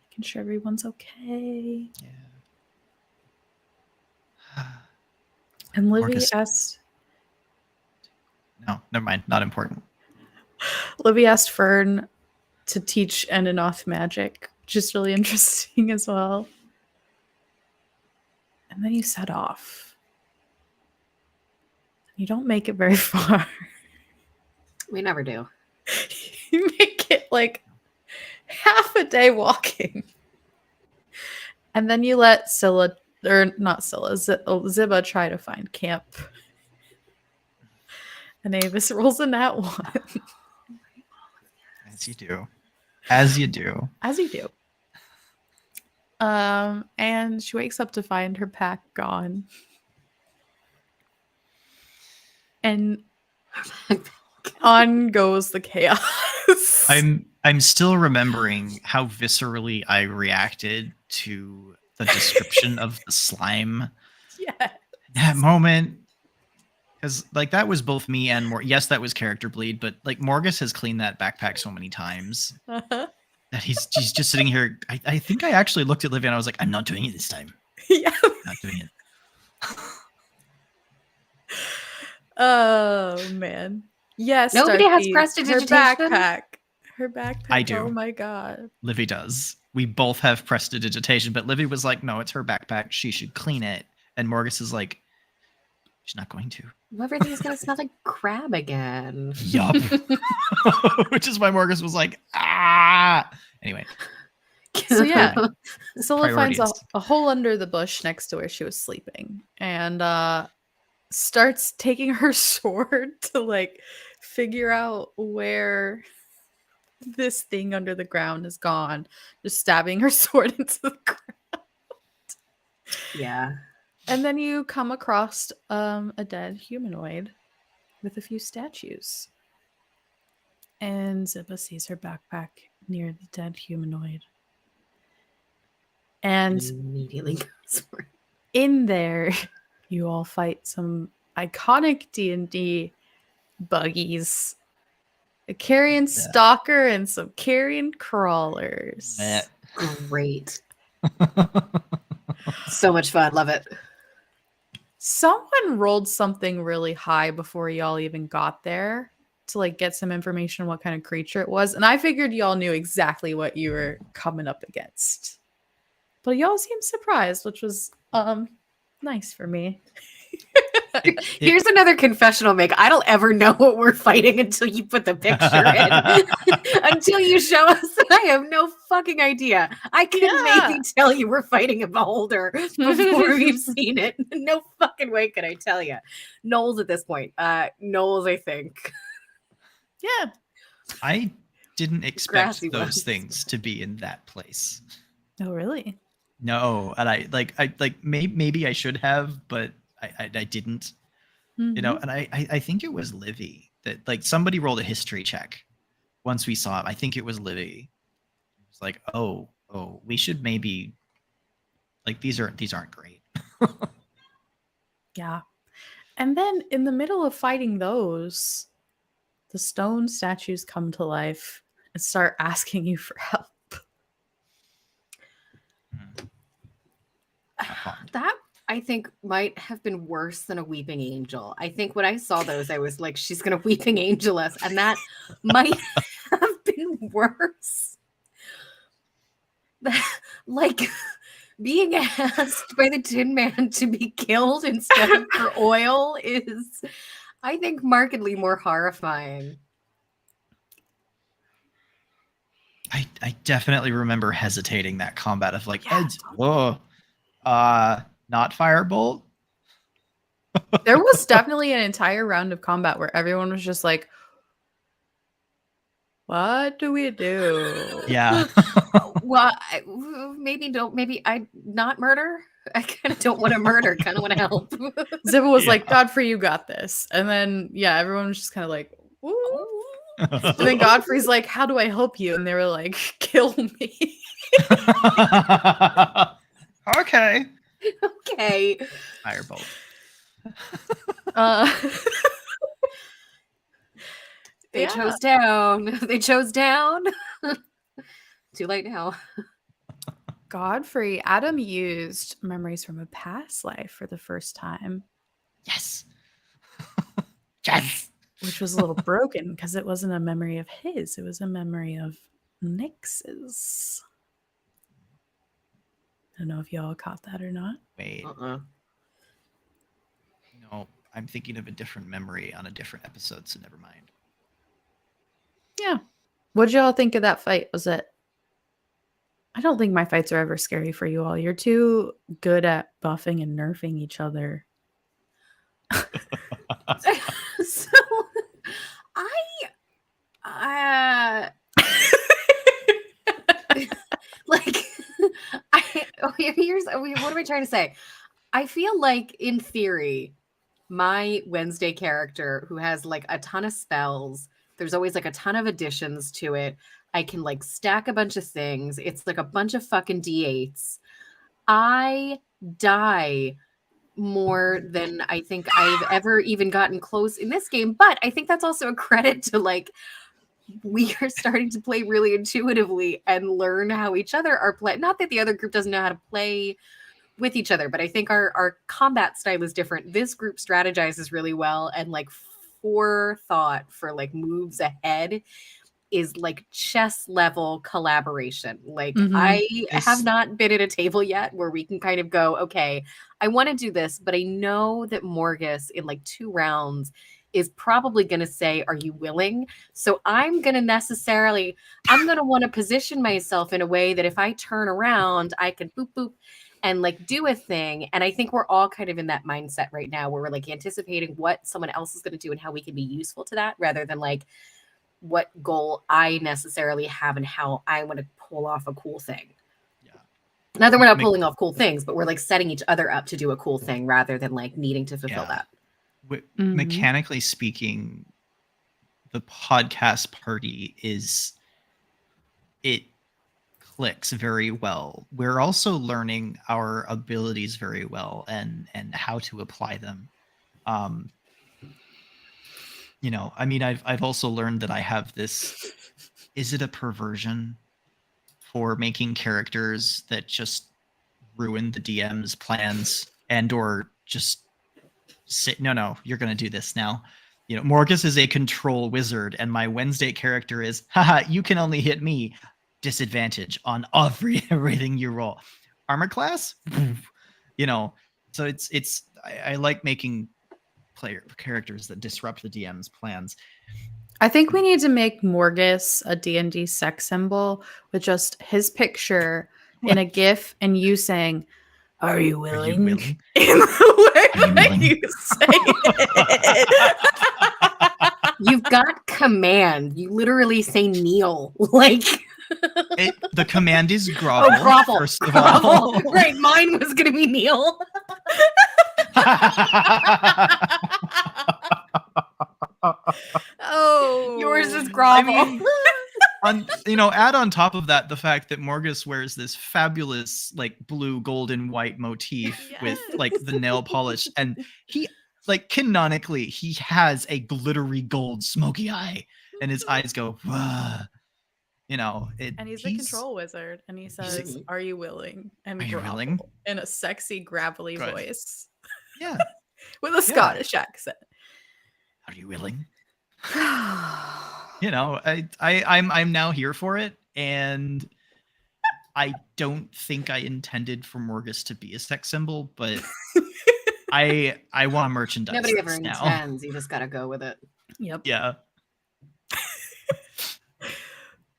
making sure everyone's okay. Yeah. And Livy Morgus asked. No, never mind. Not important. Livy asked Fern to teach Eninoth magic, which is really interesting as well. And then you set off. You don't make it very far. We never do. You make it like half a day walking. And then you let Scylla, or not Scylla, Ziba try to find camp. And Avis rolls a nat 1. As you do. As you do. As you do. And she wakes up to find her pack gone. And on goes the chaos. I'm still remembering how viscerally I reacted to the description of the slime. Yeah. That moment. Because like that was both me and yes, that was character bleed, but like Morgus has cleaned that backpack so many times that he's just sitting here. I think I actually looked at Livy and I was like, I'm not doing it this time. Yeah. Not doing it. Oh man. Yes. Nobody has Darcy, prestidigitation? Her backpack. I do. Oh my god. Livy does. We both have prestidigitation, but Livy was like, no, it's her backpack. She should clean it. And Morgus is like, she's not going to. Everything's gonna smell like crab again. Yup. Which is why Morgus was like, ah. Anyway. So yeah, Scylla finds Priorities. a hole under the bush next to where she was sleeping and starts taking her sword to like figure out where this thing under the ground is gone. Just stabbing her sword into the ground. Yeah. And then you come across a dead humanoid with a few statues. And Ziba sees her backpack near the dead humanoid. And Immediately goes for it. in there, you all fight some iconic D&D buggies. A carrion stalker and some carrion crawlers. Meh. Great. So much fun. Love it. Someone rolled something really high before y'all even got there to like get some information on what kind of creature it was. And I figured y'all knew exactly what you were coming up against. But y'all seemed surprised, which was nice for me. Here's another confession I'll make. I don't ever know what we're fighting until you put the picture in. Until you show us. I have no fucking idea. I can maybe tell you we're fighting a beholder before we've seen it. No fucking way could I tell you. Knowles at this point. Knowles, I think. Yeah. I didn't expect Grassy those ones. things to be in that place. Oh, really? No, and I maybe I should have, but I didn't. You know, and I think it was Livy that like somebody rolled a history check once we saw it. I think it was Livy. It was like, oh, we should maybe like these aren't great. Yeah. And then in the middle of fighting those, the stone statues come to life and start asking you for help. That I think might have been worse than a weeping angel. I think when I saw those, I was like, she's gonna weeping angel us, and that might have been worse. Like being asked by the Tin Man to be killed instead of for oil is, I think, markedly more horrifying. I definitely remember hesitating that combat of like, Yeah. not firebolt. There was definitely an entire round of combat where everyone was just like, what do we do? Yeah. Well, maybe I not murder. I kind of don't want to murder. Kind of want to help. Ziba was like, Yeah. Godfrey, you got this. And then, yeah, everyone was just kind of like, ooh. And then Godfrey's like, how do I help you? And they were like, kill me. Okay. Okay. Firebolt. They Yeah. chose down. They chose down. Too late now. Godfrey, Adam used memories from a past life for the first time, Yes. Yes. which was a little broken because it wasn't a memory of his. It was a memory of Nyx's. I don't know if y'all caught that or not. Wait, no, I'm thinking of a different memory on a different episode, so never mind. Yeah. What did y'all think of that fight? Was it? I don't think my fights are ever scary for you all. You're too good at buffing and nerfing each other. So I like here's what am I trying to say? I feel like in theory, my Wednesday character who has like a ton of spells, there's always like a ton of additions to it. I can like stack a bunch of things. It's like a bunch of fucking D8s. I die more than I think I've ever even gotten close in this game. But I think that's also a credit to like we are starting to play really intuitively and learn how each other are playing. Not that the other group doesn't know how to play with each other, but I think our combat style is different. This group strategizes really well and like forethought for like moves ahead is like chess level collaboration. Like I have not been at a table yet where we can kind of go, okay, I want to do this, but I know that Morgus in like 2 rounds is probably going to say, are you willing? So I'm going to want to position myself in a way that if I turn around, I can boop, boop, and like do a thing. And I think we're all kind of in that mindset right now where we're like anticipating what someone else is going to do and how we can be useful to that rather than like what goal I necessarily have and how I want to pull off a cool thing. Yeah. Not that we're not pulling off cool things, but we're like setting each other up to do a cool thing rather than like needing to fulfill that. Mechanically speaking, the podcast party it clicks very well. We're also learning our abilities very well and how to apply them. You know, I mean, I've also learned that I have this. Is it a perversion for making characters that just ruin the DM's plans and or just say, no, you're going to do this now. You know, Morgus is a control wizard, and my Wednesday character is, haha, you can only hit me. Disadvantage on everything you roll. Armor class, you know. So it's I like making characters that disrupt the DM's plans. I think we need to make Morgus a D&D sex symbol with just his picture in a GIF and you saying, "Are you willing?" Are you willing? In the way Are you that willing? you say it. You've got command. You literally say kneel. Like The command is grovel. Oh, grovel. First of Grovel. all, Right, mine was gonna be kneel. Oh, Yours is grovel. I mean, add on top of that the fact that Morgus wears this fabulous like blue, gold, and white motif with like the nail polish, and he like canonically he has a glittery gold smoky eye, and his eyes go, "Wah." And he's a control wizard, and he says, "Are you willing?" And Are you willing? in a sexy, gravelly Good. voice. Yeah, with a Scottish accent. Are you willing? I'm now here for it, and I don't think I intended for Morgus to be a sex symbol, but I want merchandise. Nobody ever now. intends. You just gotta go with it. Yep. Yeah.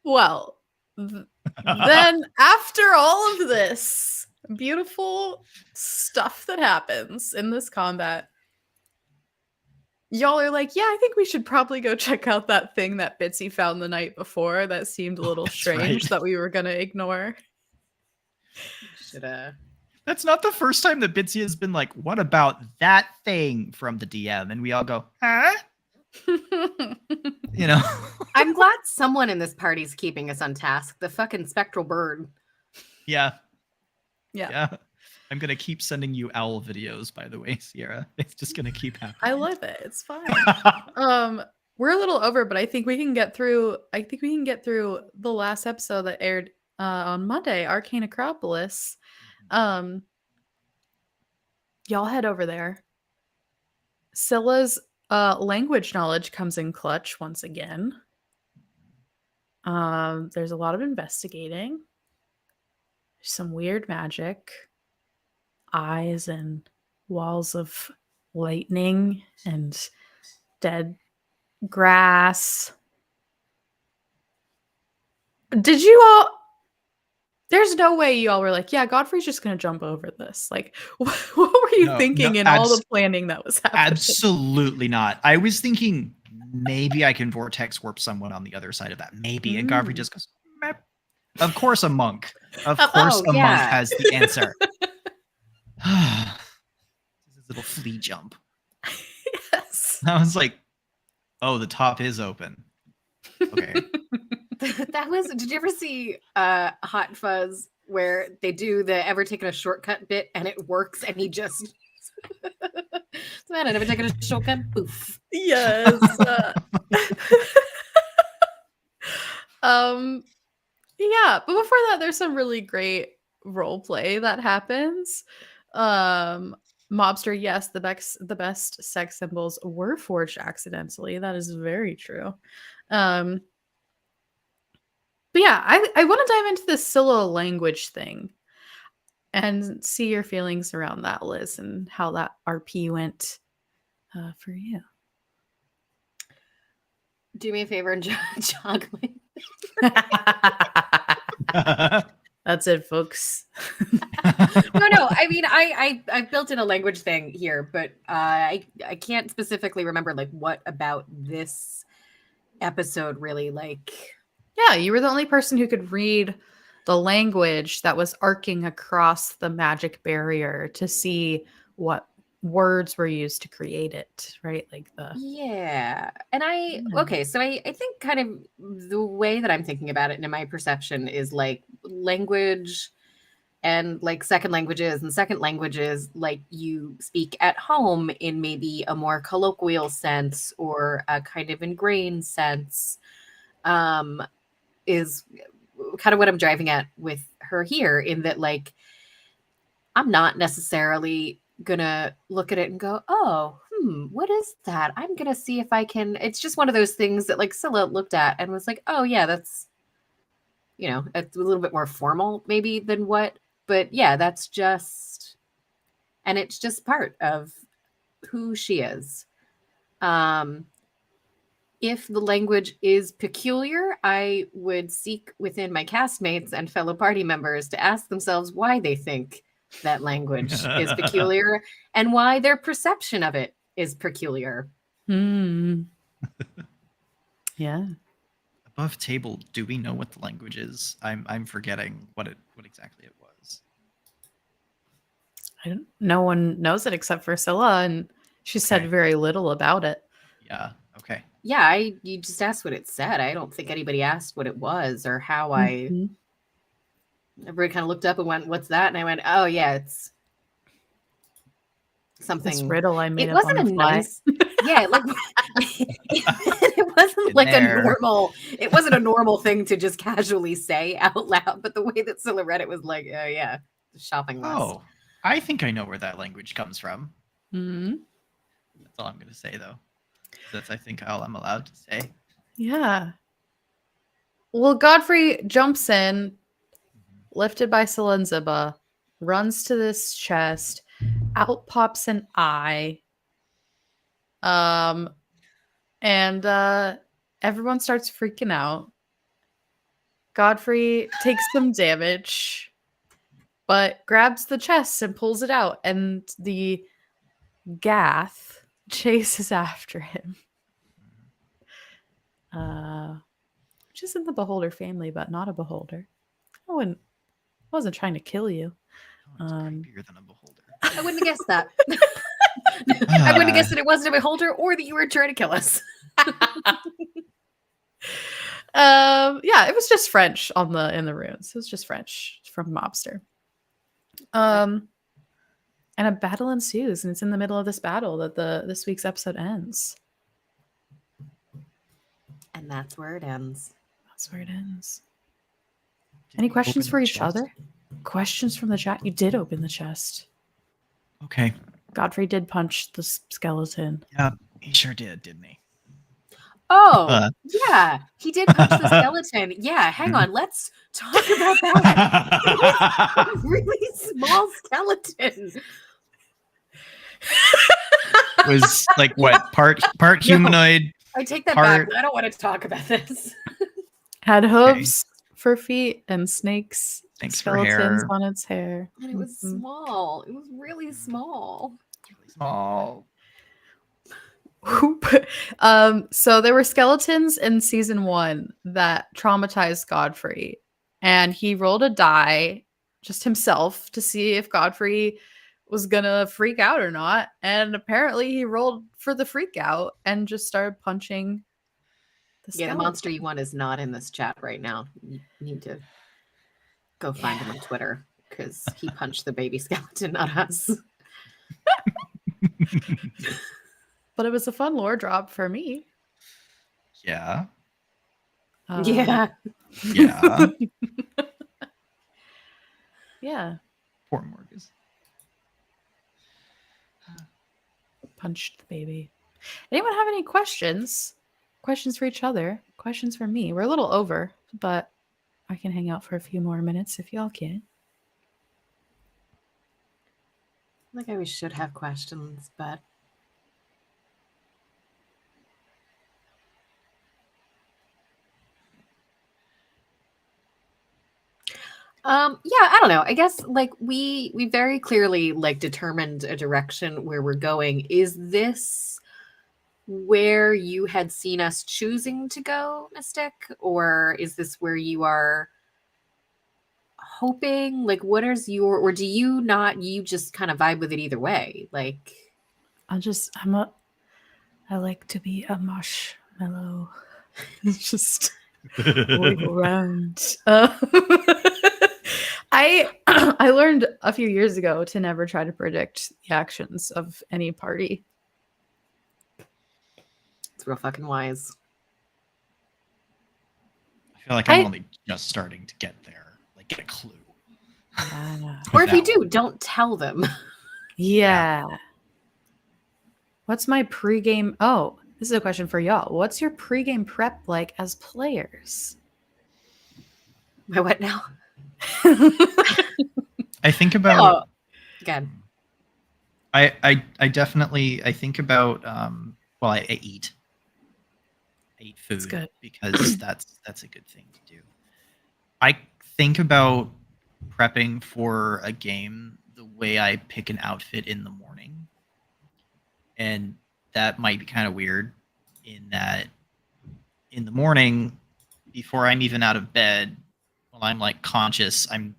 Well, then after all of this beautiful stuff that happens in this combat, y'all are like, yeah, I think we should probably go check out that thing that Bitsy found the night before that seemed a little strange that we were going to ignore. That's not the first time that Bitsy has been like, what about that thing from the DM? And we all go, huh? I'm glad someone in this party's keeping us on task. The fucking spectral bird. Yeah. I'm gonna keep sending you owl videos, by the way, Sierra. It's just gonna keep happening. I love it. It's fine. We're a little over, but I think we can get through the last episode that aired on Monday, Arcane Acropolis. Y'all head over there. Scylla's language knowledge comes in clutch once again. There's a lot of investigating. Some weird magic, eyes and walls of lightning and dead grass. Did you all? There's no way you all were like, yeah, Godfrey's just gonna jump over this. Like, what were you No, thinking no, in all the planning that was happening? Absolutely not. I was thinking maybe I can vortex warp someone on the other side of that. Maybe. And Godfrey just goes, "Meh." Of course, a monk. Of course, Oh, a monk yeah. has the answer. This little flea jump. Yes. I was like, oh, the top is open. Okay. That was. Did you ever see Hot Fuzz where they do the ever taking a shortcut bit and it works and he just. Man, I never taken a shortcut. Poof. Yes. Yeah, but before that, there's some really great role play that happens. Mobster, yes, the best sex symbols were forged accidentally. That is very true. But yeah, I want to dive into the Scylla language thing and see your feelings around that, Liz, and how that RP went for you. Do me a favor and jog me. That's it, folks. No. I mean, I built in a language thing here, but I can't specifically remember like what about this episode really like. Yeah, you were the only person who could read the language that was arcing across the magic barrier to see what words were used to create it, right? Like the Yeah. And Yeah. okay, so I think kind of the way that I'm thinking about it and in my perception is like language and like second languages like you speak at home in maybe a more colloquial sense or a kind of ingrained sense is kind of what I'm driving at with her here, in that like I'm not necessarily gonna look at it and go, oh, what is that? I'm gonna see if I can. It's just one of those things that like Scylla looked at and was like, oh yeah, that's, it's a little bit more formal maybe than what, but yeah, that's just, and it's just part of who she is. If the language is peculiar, I would seek within my castmates and fellow party members to ask themselves why they think that language is peculiar and why their perception of it is peculiar. Yeah. Above table, do we know what the language is? I'm forgetting what exactly it was. No one knows it except for Scylla, and she said Okay. very little about it. Yeah. Okay. Yeah, you just asked what it said. I don't think anybody asked what it was or how Mhm. Everybody kind of looked up and went, "What's that?" And I went, "Oh yeah, it's something." This riddle I made It up on wasn't the a fly. nice. Yeah, like it wasn't In like there. a normal. It wasn't a normal thing to just casually say out loud. But the way that Scylla read it was like, "Oh yeah, shopping list." Oh, I think I know where that language comes from. Mhm. That's all I'm going to say, though. That's, I think, all I'm allowed to say. Yeah. Well, Godfrey jumps in, lifted by Scylla and Ziba, runs to this chest. Out pops an eye. And everyone starts freaking out. Godfrey takes some damage, but grabs the chest and pulls it out, and the Gath chases after him. Which is in the Beholder family, but not a Beholder. I wasn't trying to kill you. Oh, it's creepier than a beholder. I wouldn't have guessed that. I wouldn't have guessed that it wasn't a beholder or that you were trying to kill us. Yeah, it was just French in the runes. It was just French from Mobster. And a battle ensues, and it's in the middle of this battle that this week's episode ends. And that's where it ends. That's where it ends. Did Any we questions open for the each chest? other? Questions from the chat? You did open the chest. Okay. Godfrey did punch the skeleton. Yep, he sure did, didn't he? Oh, yeah. He did punch the skeleton. Yeah, hang on. Let's talk about that. It was a really small skeleton. Was like what part humanoid? I take that Part- back. I don't want to talk about this. Had hooves for feet and snakes, Thanks for skeletons hair. on its hair. And it was Mhm. small. It was really small. Small. So there were skeletons in season 1 that traumatized Godfrey, and he rolled a die just himself to see if Godfrey was gonna freak out or not. And apparently he rolled for the freak out and just started punching the Yeah, the skeleton. monster you want is not in this chat right now. You need to go find him on Twitter because he punched the baby skeleton, not us. But it was a fun lore drop for me. Yeah. Yeah. Yeah. Yeah. Poor Morgus. Punched the baby. Anyone have any questions? Questions for each other? Questions for me? We're a little over, but I can hang out for a few more minutes if y'all can. Like I always should have questions, but yeah, I don't know. I guess like we very clearly like determined a direction where we're going. Is this where you had seen us choosing to go, Mystic? Or is this where you are hoping? Like what is your, or do you not, you just kind of vibe with it either way? Like I like to be a marshmallow. It's just wiggle around. I learned a few years ago to never try to predict the actions of any party. it's real fucking wise. I feel like I'm I- only just starting to get there, like get a clue. Or if you That do, one. don't tell them. Yeah. What's my pregame? Oh, this is a question for y'all. What's your pregame prep like as players? My what now? I think about. Oh, again. I definitely I think about well I eat. I eat food good. because that's a good thing to do. I think about prepping for a game the way I pick an outfit in the morning. And that might be kind of weird in that in the morning, before I'm even out of bed, while I'm like conscious, I'm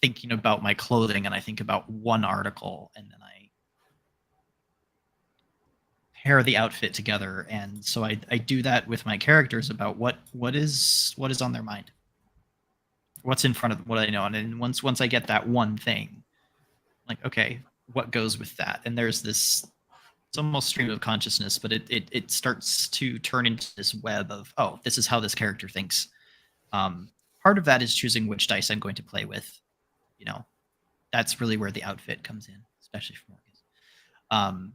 thinking about my clothing and I think about one article and then I pair the outfit together. And so I do that with my characters about what is on their mind. What's in front of what I know. And then once I get that one thing, like, okay, what goes with that? And there's this, it's almost stream of consciousness, but it starts to turn into this web of, oh, this is how this character thinks. Part of that is choosing which dice I'm going to play with. You know, that's really where the outfit comes in, especially for Morgan.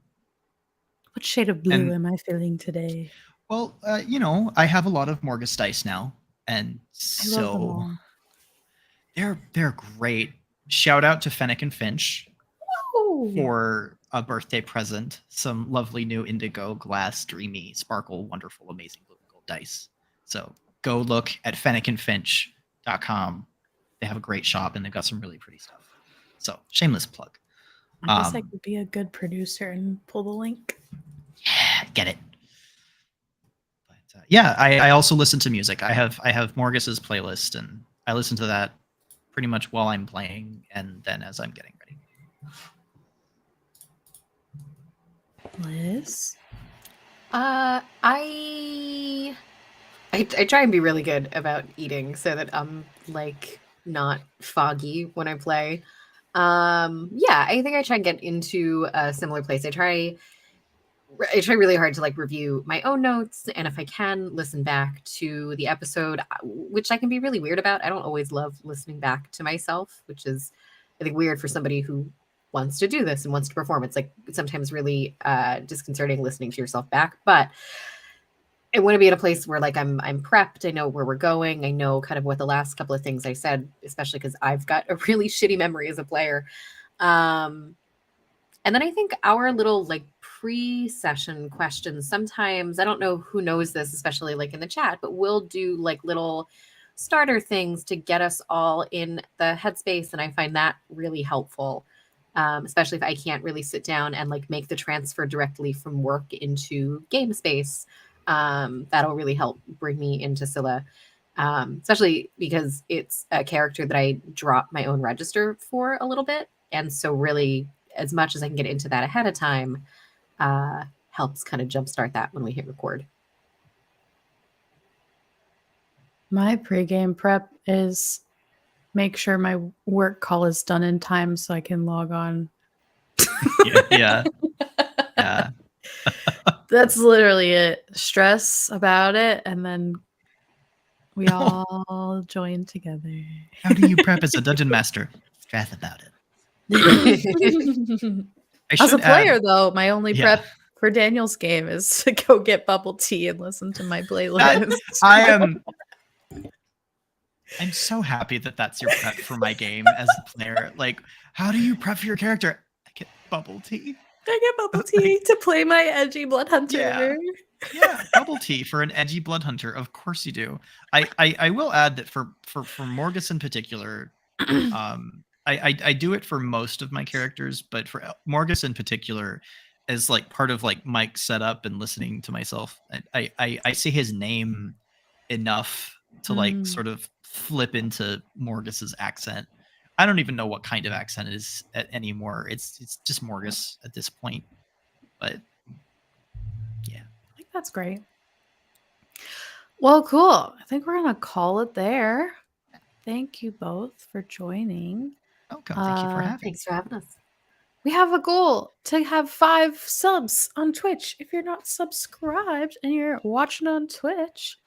What shade of blue And- am I feeling today? Well, you know, I have a lot of Morgus dice now, and I love them so all. they're great. Shout out to Fennec and Finch Oh, for a birthday present. Some lovely new indigo, glass, dreamy, sparkle, wonderful, amazing blue and gold dice. So go look at fennecandfinch.com. They have a great shop and they've got some really pretty stuff. So shameless plug. I guess I could be a good producer and pull the link. Yeah, get it. But yeah, I also listen to music. I have Morgus's playlist, and I listen to that pretty much while I'm playing, and then as I'm getting ready. Liz? I try and be really good about eating so that I'm like not foggy when I play. Yeah, I think I try and get into a similar place. I try really hard to like review my own notes, and if I can listen back to the episode, which I can be really weird about. I don't always love listening back to myself, which is I think weird for somebody who wants to do this and wants to perform. It's like sometimes really disconcerting listening to yourself back, but I want to be in a place where like I'm prepped. I know where we're going. I know kind of what the last couple of things I said, especially because I've got a really shitty memory as a player. And then I think our little like pre-session questions, sometimes I don't know who knows this, especially like in the chat, but we'll do like little starter things to get us all in the headspace. And I find that really helpful. Especially if I can't really sit down and like make the transfer directly from work into game space. That'll really help bring me into Scylla, especially because it's a character that I drop my own register for a little bit. And so really, as much as I can get into that ahead of time, helps kind of jumpstart that when we hit record. My pregame prep is make sure my work call is done in time so I can log on. Yeah. That's literally it. Stress about it, and then we all join together. How do you prep as a dungeon master? Stress about it. I As a should player, add, though, my only Yeah. prep for Daniel's game is to go get bubble tea and listen to my playlist. I'm so happy that that's your prep for my game as a player. Like, how do you prep for your character? I get bubble tea. I get bubble tea to play my edgy blood hunter. Yeah, bubble tea for an edgy blood hunter. Of course you do. I will add that for Morgus in particular, I do it for most of my characters, but for Morgus in particular, as like part of like Mike's setup and listening to myself, I say his name enough to like sort of flip into Morgus's accent. I don't even know what kind of accent it is anymore. It's just Morgus at this point. But yeah, I think that's great. Well, cool. I think we're gonna call it there. Thank you both for joining. welcome. Thank you for having me. Thanks for having us. We have a goal to have 5 subs on Twitch. If you're not subscribed and you're watching on Twitch,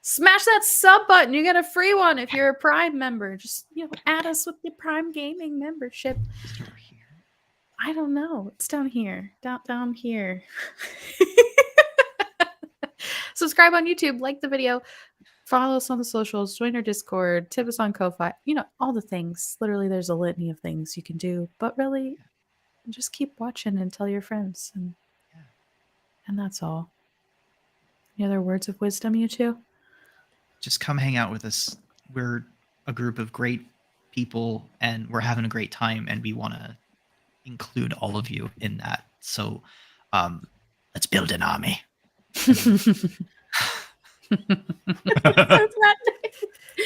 smash that sub button. You get a free one if you're a Prime member. Just add us with your Prime Gaming membership. Just over here. I don't know. It's down here. Down here. Subscribe on YouTube, like the video, follow us on the socials, join our Discord, tip us on Ko-Fi. All the things. Literally, there's a litany of things you can do. But really, just keep watching and tell your friends. And that's all. Any other words of wisdom, you two? Just come hang out with us. We're a group of great people and we're having a great time and we want to include all of you in that. So let's build an army.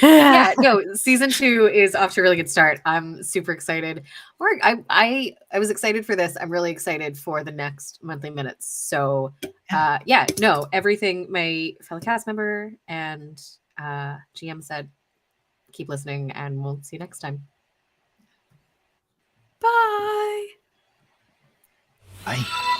Yeah, no, season 2 is off to a really good start. I'm super excited. I was excited for this. I'm really excited for the next monthly minutes. So everything my fellow cast member and GM said, keep listening and we'll see you next time. Bye. Bye.